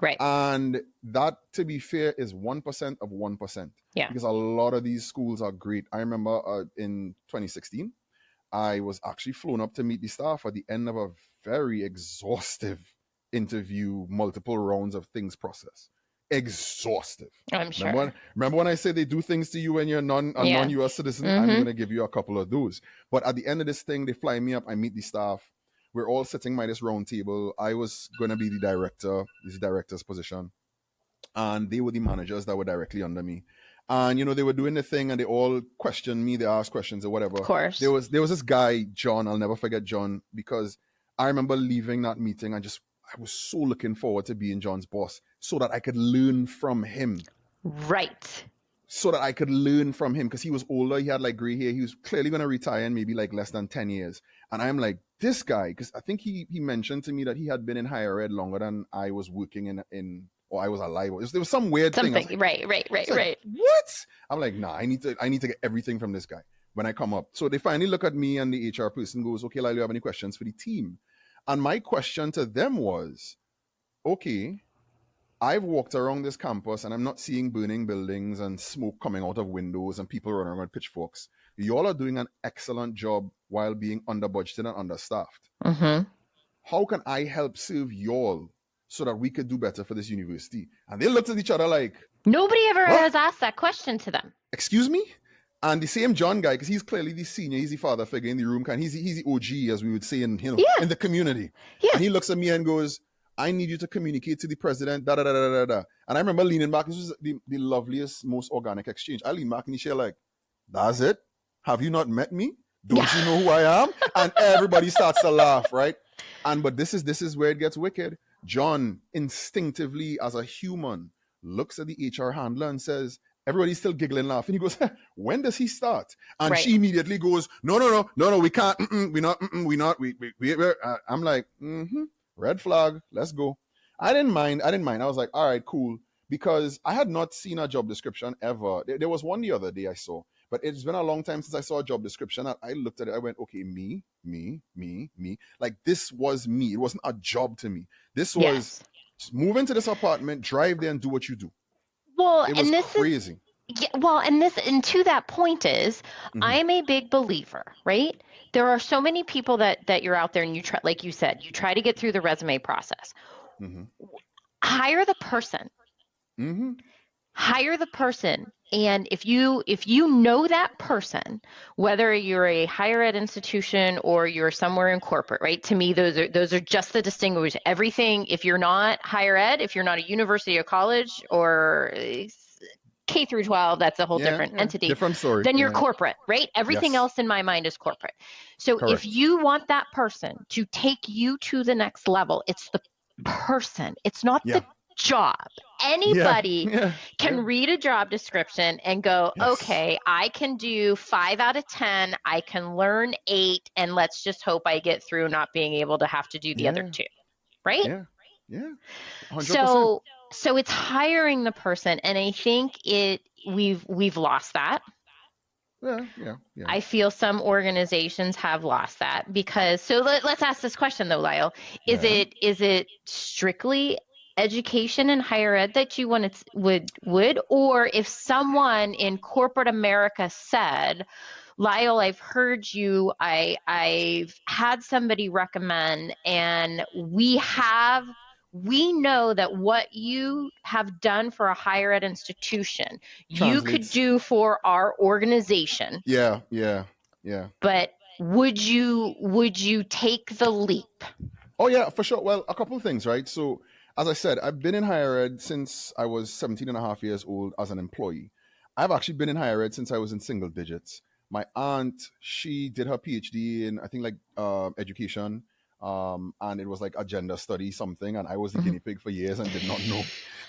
Speaker 1: Right.
Speaker 2: And that, to be fair, is 1% of 1%.
Speaker 1: Yeah.
Speaker 2: Because a lot of these schools are great. I remember in 2016, I was actually flown up to meet the staff at the end of a very exhaustive interview, multiple rounds of things process. Exhaustive.
Speaker 1: I'm sure.
Speaker 2: Remember when I say they do things to you when you're a non-US citizen? I'm going to give you a couple of those. But at the end of this thing, they fly me up. I meet the staff. We're all sitting by this round table. I was going to be the director, this director's position. And they were the managers that were directly under me. And, you know, they were doing the thing and they all questioned me. They asked questions or whatever.
Speaker 1: Of course.
Speaker 2: There was this guy, John. I'll never forget John, because I remember leaving that meeting. I was so looking forward to being John's boss so that I could learn from him.
Speaker 1: Right.
Speaker 2: So that I could learn from him, because he was older. He had like gray hair. He was clearly going to retire in maybe like less than 10 years. And I'm like, this guy, because I think he mentioned to me that he had been in higher ed longer than I was working in or I was alive. There was some weird thing.
Speaker 1: Like, right.
Speaker 2: What? I'm like, nah, I need to get everything from this guy when I come up. So they finally look at me and the HR person goes, okay, Lisle, you have any questions for the team? And my question to them was, okay, I've walked around this campus and I'm not seeing burning buildings and smoke coming out of windows and people running around with pitchforks. Y'all are doing an excellent job while being under budgeted and understaffed. How can I help serve y'all so that we could do better for this university? And they looked at each other like,
Speaker 1: nobody ever has asked that question to them.
Speaker 2: Excuse me? And the same John guy, because he's clearly the senior, he's the father figure in the room, he's the OG, as we would say in the community. And he looks at me and goes, I need you to communicate to the president, da da da da da da. And I remember leaning back. This was the loveliest, most organic exchange. I lean back and he said, like, that's it? Have you not met me? Don't you know who I am? And everybody starts to laugh, right? But this is where it gets wicked. John instinctively, as a human, looks at the HR handler and says, everybody's still giggling, laughing. He goes, when does he start? And she immediately goes, no, we can't. We're not. I'm like, red flag, let's go. I didn't mind. I was like, all right, cool. Because I had not seen a job description ever. There was one the other day I saw, but it's been a long time since I saw a job description. I looked at it, I went, okay, me. Like, this was me. It wasn't a job to me. This was move into this apartment, drive there and do what you do.
Speaker 1: Well,
Speaker 2: it was crazy.
Speaker 1: And to that point is, I'm a big believer, right? There are so many people that you're out there and you try, like you said, you try to get through the resume process. Hire the person. Hire the person And if you know that person, whether you're a higher ed institution or you're somewhere in corporate, right? To me, those are just the distinguish everything. If you're not higher ed, if you're not a university or college or K through 12, that's a whole different entity.
Speaker 2: Different story.
Speaker 1: Then you're corporate, right? Everything else in my mind is corporate. So if you want that person to take you to the next level, it's the person. It's not the job. Anybody can read a job description and go, okay, I can do 5 out of 10. I can learn 8, and let's just hope I get through not being able to have to do the other 2, right?
Speaker 2: Yeah. 100%.
Speaker 1: So it's hiring the person, and I think we've lost that.
Speaker 2: Yeah.
Speaker 1: I feel some organizations have lost that because. So let's ask this question though, Lisle. Is it strictly education and higher ed that you would, or if someone in corporate America said, Lisle, I've heard you, I've had somebody recommend, and we know that what you have done for a higher ed institution, you could do for our organization.
Speaker 2: Yeah.
Speaker 1: But would you take the leap?
Speaker 2: Oh yeah, for sure. Well, a couple of things, right? So as I said, I've been in higher ed since I was 17 and a half years old as an employee. I've actually been in higher ed since I was in single digits. My aunt, she did her PhD in, I think, like education. And it was like a gender study something, and I was the guinea pig for years and did not know,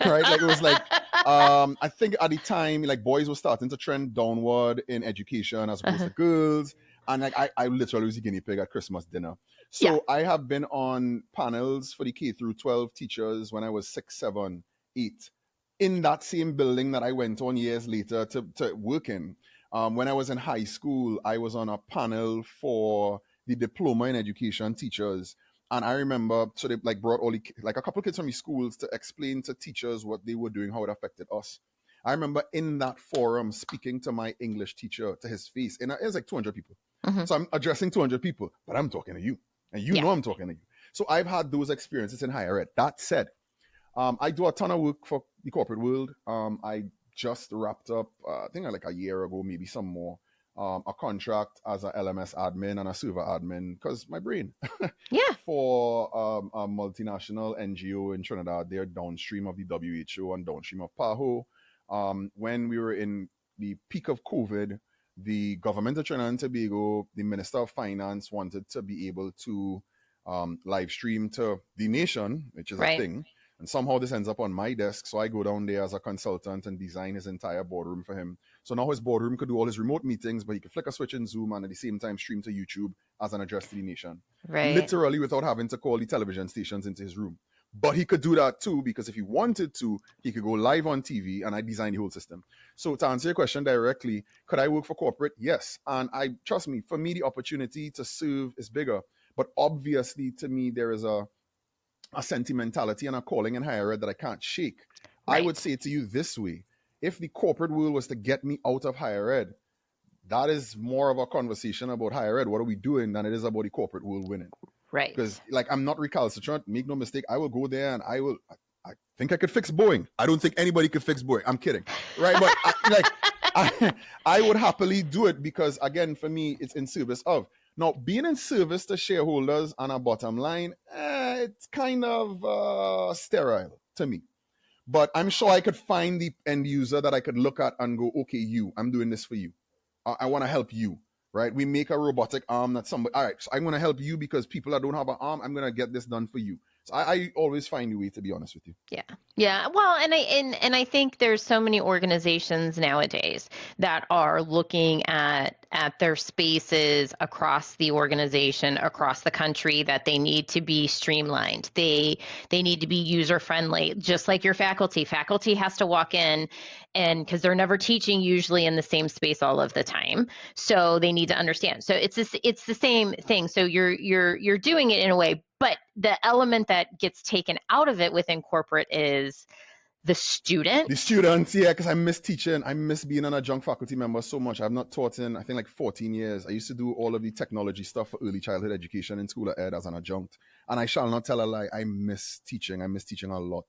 Speaker 2: right? Like it was like, I think at the time, like boys were starting to trend downward in education as opposed to girls. And like I literally was the guinea pig at Christmas dinner. So I have been on panels for the K through 12 teachers when I was 6, 7, 8, in that same building that I went on years later to work in. When I was in high school, I was on a panel for the diploma in education teachers. And I remember, so they like brought a couple of kids from the schools to explain to teachers what they were doing, how it affected us. I remember in that forum speaking to my English teacher to his face. And it was like 200 people. So I'm addressing 200 people, but I'm talking to you. And you know I'm talking to you. So I've had those experiences in higher ed. That said, I do a ton of work for the corporate world. I just wrapped up, I think like a year ago, maybe some more, a contract as a LMS admin and a server admin, because my brain. For a multinational NGO in Trinidad. They're downstream of the WHO and downstream of PAHO. When we were in the peak of COVID, the government of Trinidad and Tobago, the Minister of Finance wanted to be able to live stream to the nation, which is a thing. And somehow this ends up on my desk. So I go down there as a consultant and design his entire boardroom for him. So now his boardroom could do all his remote meetings, but he could flick a switch in Zoom and at the same time stream to YouTube as an address to the nation. Literally without having to call the television stations into his room. But he could do that too, because if he wanted to, he could go live on TV, and I designed the whole system. So to answer your question directly, could I work for corporate? Yes. And trust me, for me, the opportunity to serve is bigger. But obviously, to me, there is a sentimentality and a calling in higher ed that I can't shake. I would say to you this way: if the corporate world was to get me out of higher ed, that is more of a conversation about higher ed, what are we doing, than it is about the corporate world winning. Because like, I'm not recalcitrant, make no mistake, I will go there and I think I could fix Boeing. I don't think anybody could fix Boeing. I'm kidding, right? But I would happily do it because, again, for me, it's in service of. Now, being in service to shareholders on a bottom line, it's kind of sterile to me. But I'm sure I could find the end user that I could look at and go, okay, I'm doing this for you. I want to help you, right? We make a robotic arm that somebody, all right, so I'm going to help you because people that don't have an arm, I'm going to get this done for you. So I always find a way, to be honest with you.
Speaker 1: Yeah. Well, and I think there's so many organizations nowadays that are looking at their spaces across the organization, across the country, that they need to be streamlined. They need to be user friendly, just like your faculty. Faculty has to walk in, and because they're never teaching usually in the same space all of the time, so they need to understand. So it's the same thing. So you're doing it in a way. But the element that gets taken out of it within corporate is the student.
Speaker 2: The students, yeah, because I miss teaching. I miss being an adjunct faculty member so much. I've not taught in, I think, like 14 years. I used to do all of the technology stuff for early childhood education in School of Ed as an adjunct. And I shall not tell a lie, I miss teaching. I miss teaching a lot.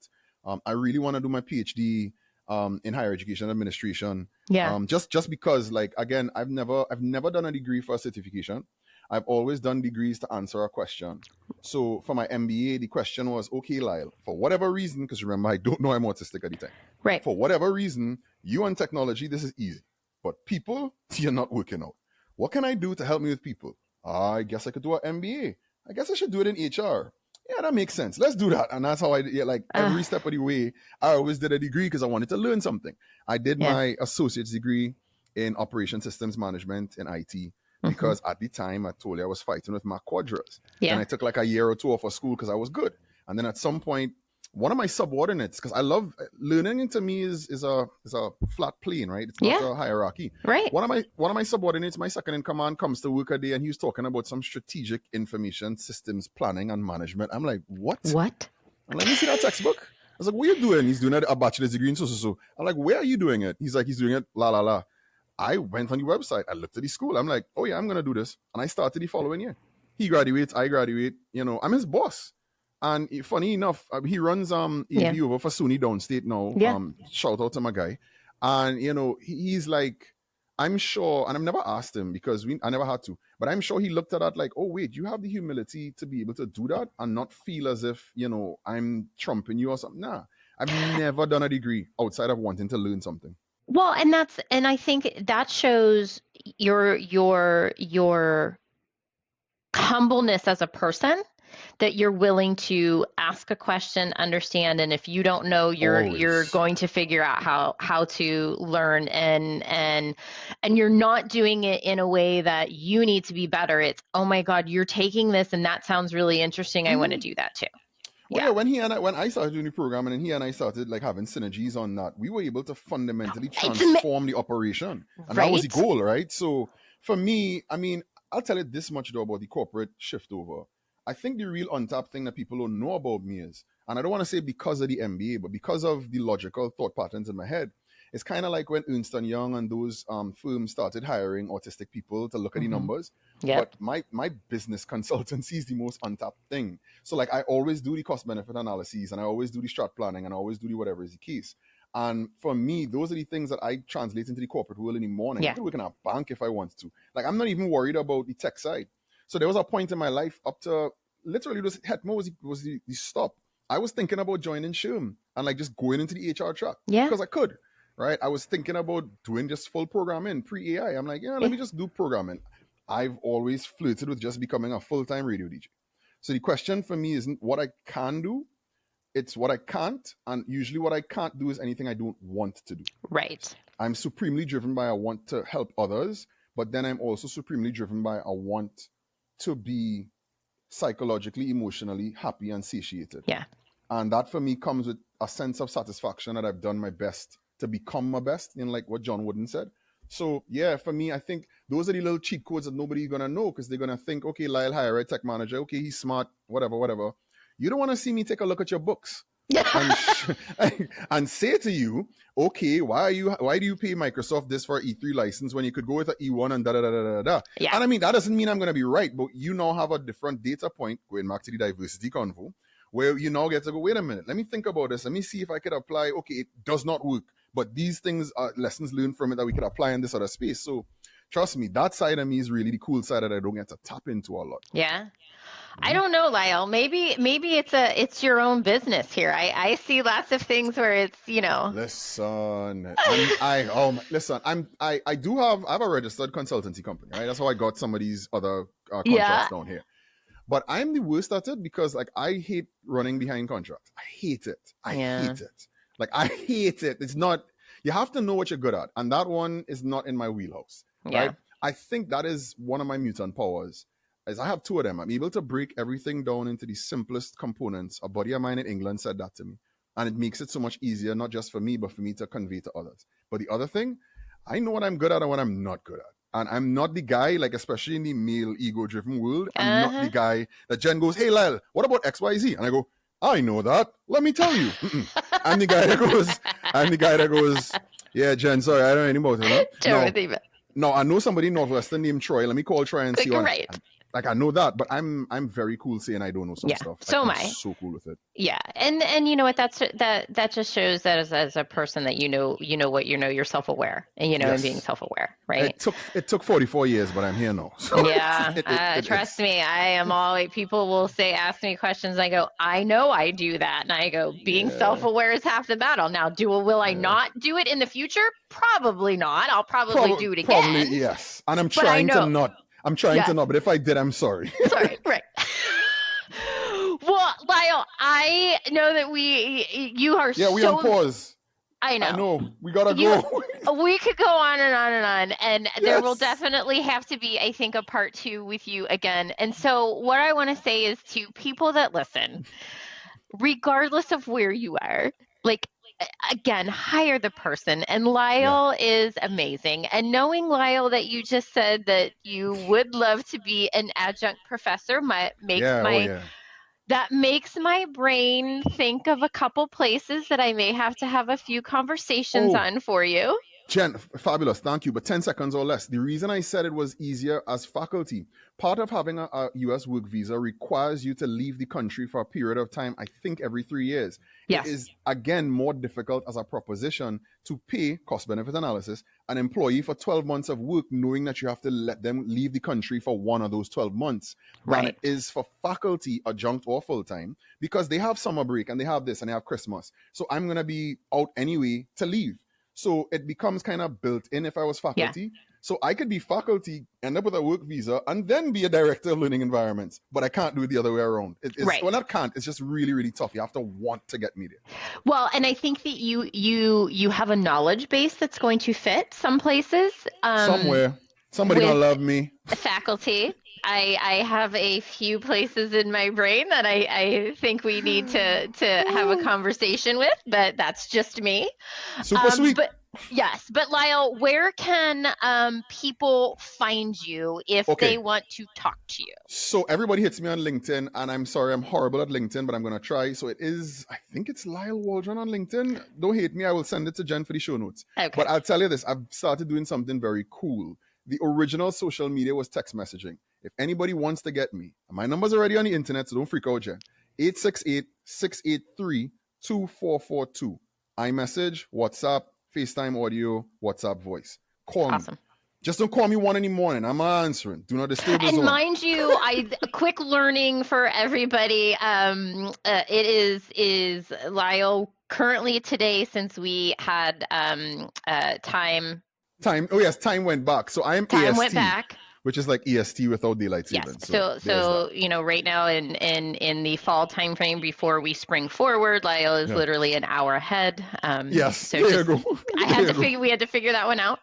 Speaker 2: I really want to do my PhD in higher education administration.
Speaker 1: Yeah.
Speaker 2: Just because, like, again, I've never done a degree for a certification. I've always done degrees to answer a question. So for my MBA, the question was, okay, Lisle, for whatever reason, because remember, I don't know I'm autistic at the time.
Speaker 1: Right.
Speaker 2: For whatever reason, you and technology, this is easy. But people, you're not working out. What can I do to help me with people? I guess I could do an MBA. I guess I should do it in HR. Yeah, that makes sense. Let's do that. And that's how every step of the way, I always did a degree because I wanted to learn something. I did my associate's degree in operation systems management in IT because at the time I told you I was fighting with my quadras. Yeah. And I took like a year or two off of school because I was good. And then at some point, one of my subordinates, because I love learning, to me is a flat plane, right? It's not a hierarchy.
Speaker 1: Right.
Speaker 2: One of my subordinates, my second in command, comes to work a day and he was talking about some strategic information systems planning and management. I'm like, what? And let me see that textbook. I was like, what are you doing? He's doing a bachelor's degree in so. I'm like, where are you doing it? He's like, he's doing it la. I went on the website. I looked at the school. I'm like, oh yeah, I'm going to do this. And I started the following year. He graduates, I graduate, I'm his boss. And funny enough, he runs AV over for SUNY Downstate now.
Speaker 1: Yeah.
Speaker 2: Shout out to my guy. And, he's like, I'm sure, and I've never asked him because I never had to, but I'm sure he looked at that like, oh, wait, you have the humility to be able to do that and not feel as if, I'm trumping you or something. Nah, I've never done a degree outside of wanting to learn something.
Speaker 1: Well, and I think that shows your humbleness as a person, that you're willing to ask a question, understand, and if you don't know, you're going to figure out how to learn, and you're not doing it in a way that you need to be better. It's, oh my God, you're taking this and that sounds really interesting. I want to do that too.
Speaker 2: Well, when I started doing the program and he and I started like having synergies on that, we were able to fundamentally transform the operation. And that was the goal, right? So for me, I mean, I'll tell you this much though about the corporate shift over. I think the real untapped thing that people don't know about me is, and I don't want to say because of the MBA, but because of the logical thought patterns in my head, it's kind of like when Ernst & Young and those firms started hiring autistic people to look at the numbers. Yep. But my business consultancy is the most untapped thing. So like I always do the cost benefit analyses and I always do the strat planning and I always do the whatever is the case. And for me, those are the things that I translate into the corporate world in the morning. Yeah. I can work in a bank if I want to. Like I'm not even worried about the tech side. So there was a point in my life up to literally was the stop. I was thinking about joining SHRM and like just going into the HR track because I could, right? I was thinking about doing just full programming pre-AI. I'm like, let me just do programming. I've always flirted with just becoming a full-time radio DJ. So the question for me isn't what I can do, it's what I can't. And usually what I can't do is anything I don't want to do.
Speaker 1: Right.
Speaker 2: I'm supremely driven by I want to help others, but then I'm also supremely driven by I want to be psychologically, emotionally happy and satiated. Yeah. And that for me comes with a sense of satisfaction that I've done my best to become my best, in like what John Wooden said. So yeah, for me, I think those are the little cheat codes that nobody's going to know because they're going to think, okay, Lisle hire a tech manager. Okay, he's smart, whatever. You don't want to see me take a look at your books and say to you, okay, why do you pay Microsoft this for an E3 license when you could go with an E1 and da. Yeah. And I mean, that doesn't mean I'm going to be right, but you now have a different data point, going back to the diversity convo, where you now get to go, wait a minute, let me think about this. Let me see if I could apply, okay, it does not work, but these things are lessons learned from it that we could apply in this other space. So trust me, that side of me is really the cool side that I don't get to tap into a lot.
Speaker 1: Yeah. I don't know, Lisle. Maybe it's your own business here. I see lots of things where it's,
Speaker 2: Listen, I have a registered consultancy company, right? That's how I got some of these other contracts down here. But I'm the worst at it because like I hate running behind contracts. I hate it. I hate it. Like I hate it. It's not. You have to know what you're good at, and that one is not in my wheelhouse. Right? I think that is one of my mutant powers. Is I have two of them. I'm able to break everything down into the simplest components. A buddy of mine in England said that to me. And it makes it so much easier, not just for me, but for me to convey to others. But the other thing, I know what I'm good at and what I'm not good at. And I'm not the guy, like especially in the male ego-driven world, I'm not the guy that Jen goes, hey, Lisle, what about XYZ? And I go, I know that. Let me tell you. I'm the guy that goes, yeah, Jen, sorry, I don't know any more. No, I know somebody in Northwestern named Troy. Let me call Troy and see what. Like I know that, but I'm very cool saying I don't know some stuff.
Speaker 1: So am
Speaker 2: I'm
Speaker 1: I.
Speaker 2: so cool with it.
Speaker 1: Yeah. And you know what, that just shows that as a person that you're self-aware and and being self-aware, right?
Speaker 2: It took 44 years, but I'm here now. So
Speaker 1: yeah. Trust me, I am always, people will ask me questions, I go, I know I do that. And I go, being self-aware is half the battle. Now, will I not do it in the future? Probably not. I'll probably do it again.
Speaker 2: Probably, yes. And I'm trying to not. But if I did, I'm sorry.
Speaker 1: Sorry, right. Well, Lisle, I know that you are
Speaker 2: we on pause.
Speaker 1: I know.
Speaker 2: We gotta go.
Speaker 1: We could go on and on and on. And there will definitely have to be, I think, a part 2 with you again. And so what I want to say is to people that listen, regardless of where you are, like, again, hire the person. And Lisle is amazing. And knowing, Lisle, that you just said that you would love to be an adjunct professor that makes my brain think of a couple places that I may have to have a few conversations on for you.
Speaker 2: Jen, fabulous. Thank you. But 10 seconds or less. The reason I said it was easier as faculty, part of having a U.S. work visa requires you to leave the country for a period of time, I think every 3 years.
Speaker 1: Yes.
Speaker 2: It is, again, more difficult as a proposition to pay cost-benefit analysis an employee for 12 months of work, knowing that you have to let them leave the country for one of those 12 months, than it is for faculty, adjunct or full-time, because they have summer break and they have this and they have Christmas. So I'm going to be out anyway to leave. So it becomes kind of built in if I was faculty. Yeah. So I could be faculty, end up with a work visa, and then be a director of learning environments. But I can't do it the other way around. Well, not can't. It's just really, really tough. You have to want to get me there.
Speaker 1: Well, and I think that you have a knowledge base that's going to fit some places.
Speaker 2: Somewhere. Somebody gonna love me.
Speaker 1: Faculty. I have a few places in my brain that I think we need to have a conversation with, but that's just me.
Speaker 2: Super sweet.
Speaker 1: But yes, but Lisle, where can people find you if they want to talk to you?
Speaker 2: So everybody hits me on LinkedIn, and I'm sorry, I'm horrible at LinkedIn, but I'm gonna try. So it is, I think it's Lisle Waldron on LinkedIn. Don't hate me, I will send it to Jen for the show notes. Okay. But I'll tell you this, I've started doing something very cool. The original social media was text messaging. If anybody wants to get me, my number's already on the internet, so don't freak out, Jen. 868-683-2442. iMessage, WhatsApp, FaceTime audio, WhatsApp voice. Call me. Just don't call me 1 in the morning. I'm answering. Do not disturb the zone.
Speaker 1: And mind you, a quick learning for everybody. It is Lisle currently today, since we had time.
Speaker 2: Oh yes, time went back. So I am
Speaker 1: time
Speaker 2: EST,
Speaker 1: went back,
Speaker 2: which is like EST without daylight savings.
Speaker 1: Yes. So right now in the fall time frame before we spring forward, Lisle is literally an hour ahead.
Speaker 2: Yes.
Speaker 1: So
Speaker 2: there you go.
Speaker 1: We had to figure that one out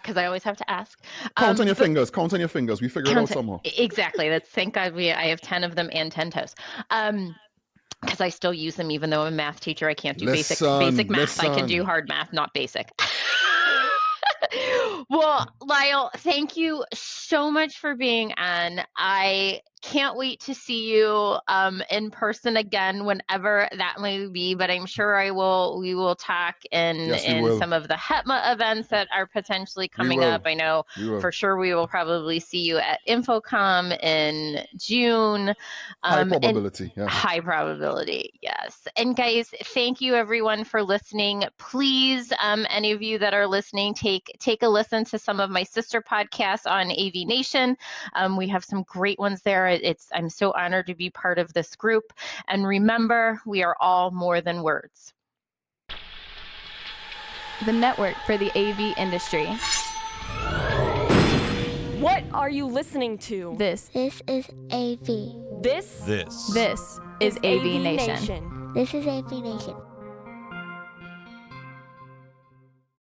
Speaker 1: because I always have to ask.
Speaker 2: Count on your fingers. Count on your fingers. We figured it out somehow.
Speaker 1: Exactly. Thank God I have 10 of them and 10 toes. Because I still use them, even though I'm a math teacher. I can't do basic math. I can do hard math, not basic. Well, Lisle, thank you so much for being on. I can't wait to see you in person again, whenever that may be. But I'm sure we will talk in some of the HETMA events that are potentially coming up. I know for sure we will probably see you at Infocom in June.
Speaker 2: High probability.
Speaker 1: High probability, yes. And guys, thank you everyone for listening. Please, any of you that are listening, take a listen to some of my sister podcasts on AVNation. We have some great ones there. I'm so honored to be part of this group. And remember, we are all more than words.
Speaker 3: The network for the AV industry.
Speaker 4: What are you listening to?
Speaker 3: This
Speaker 5: is AV.
Speaker 4: This
Speaker 3: is AVNation.
Speaker 5: This is AVNation.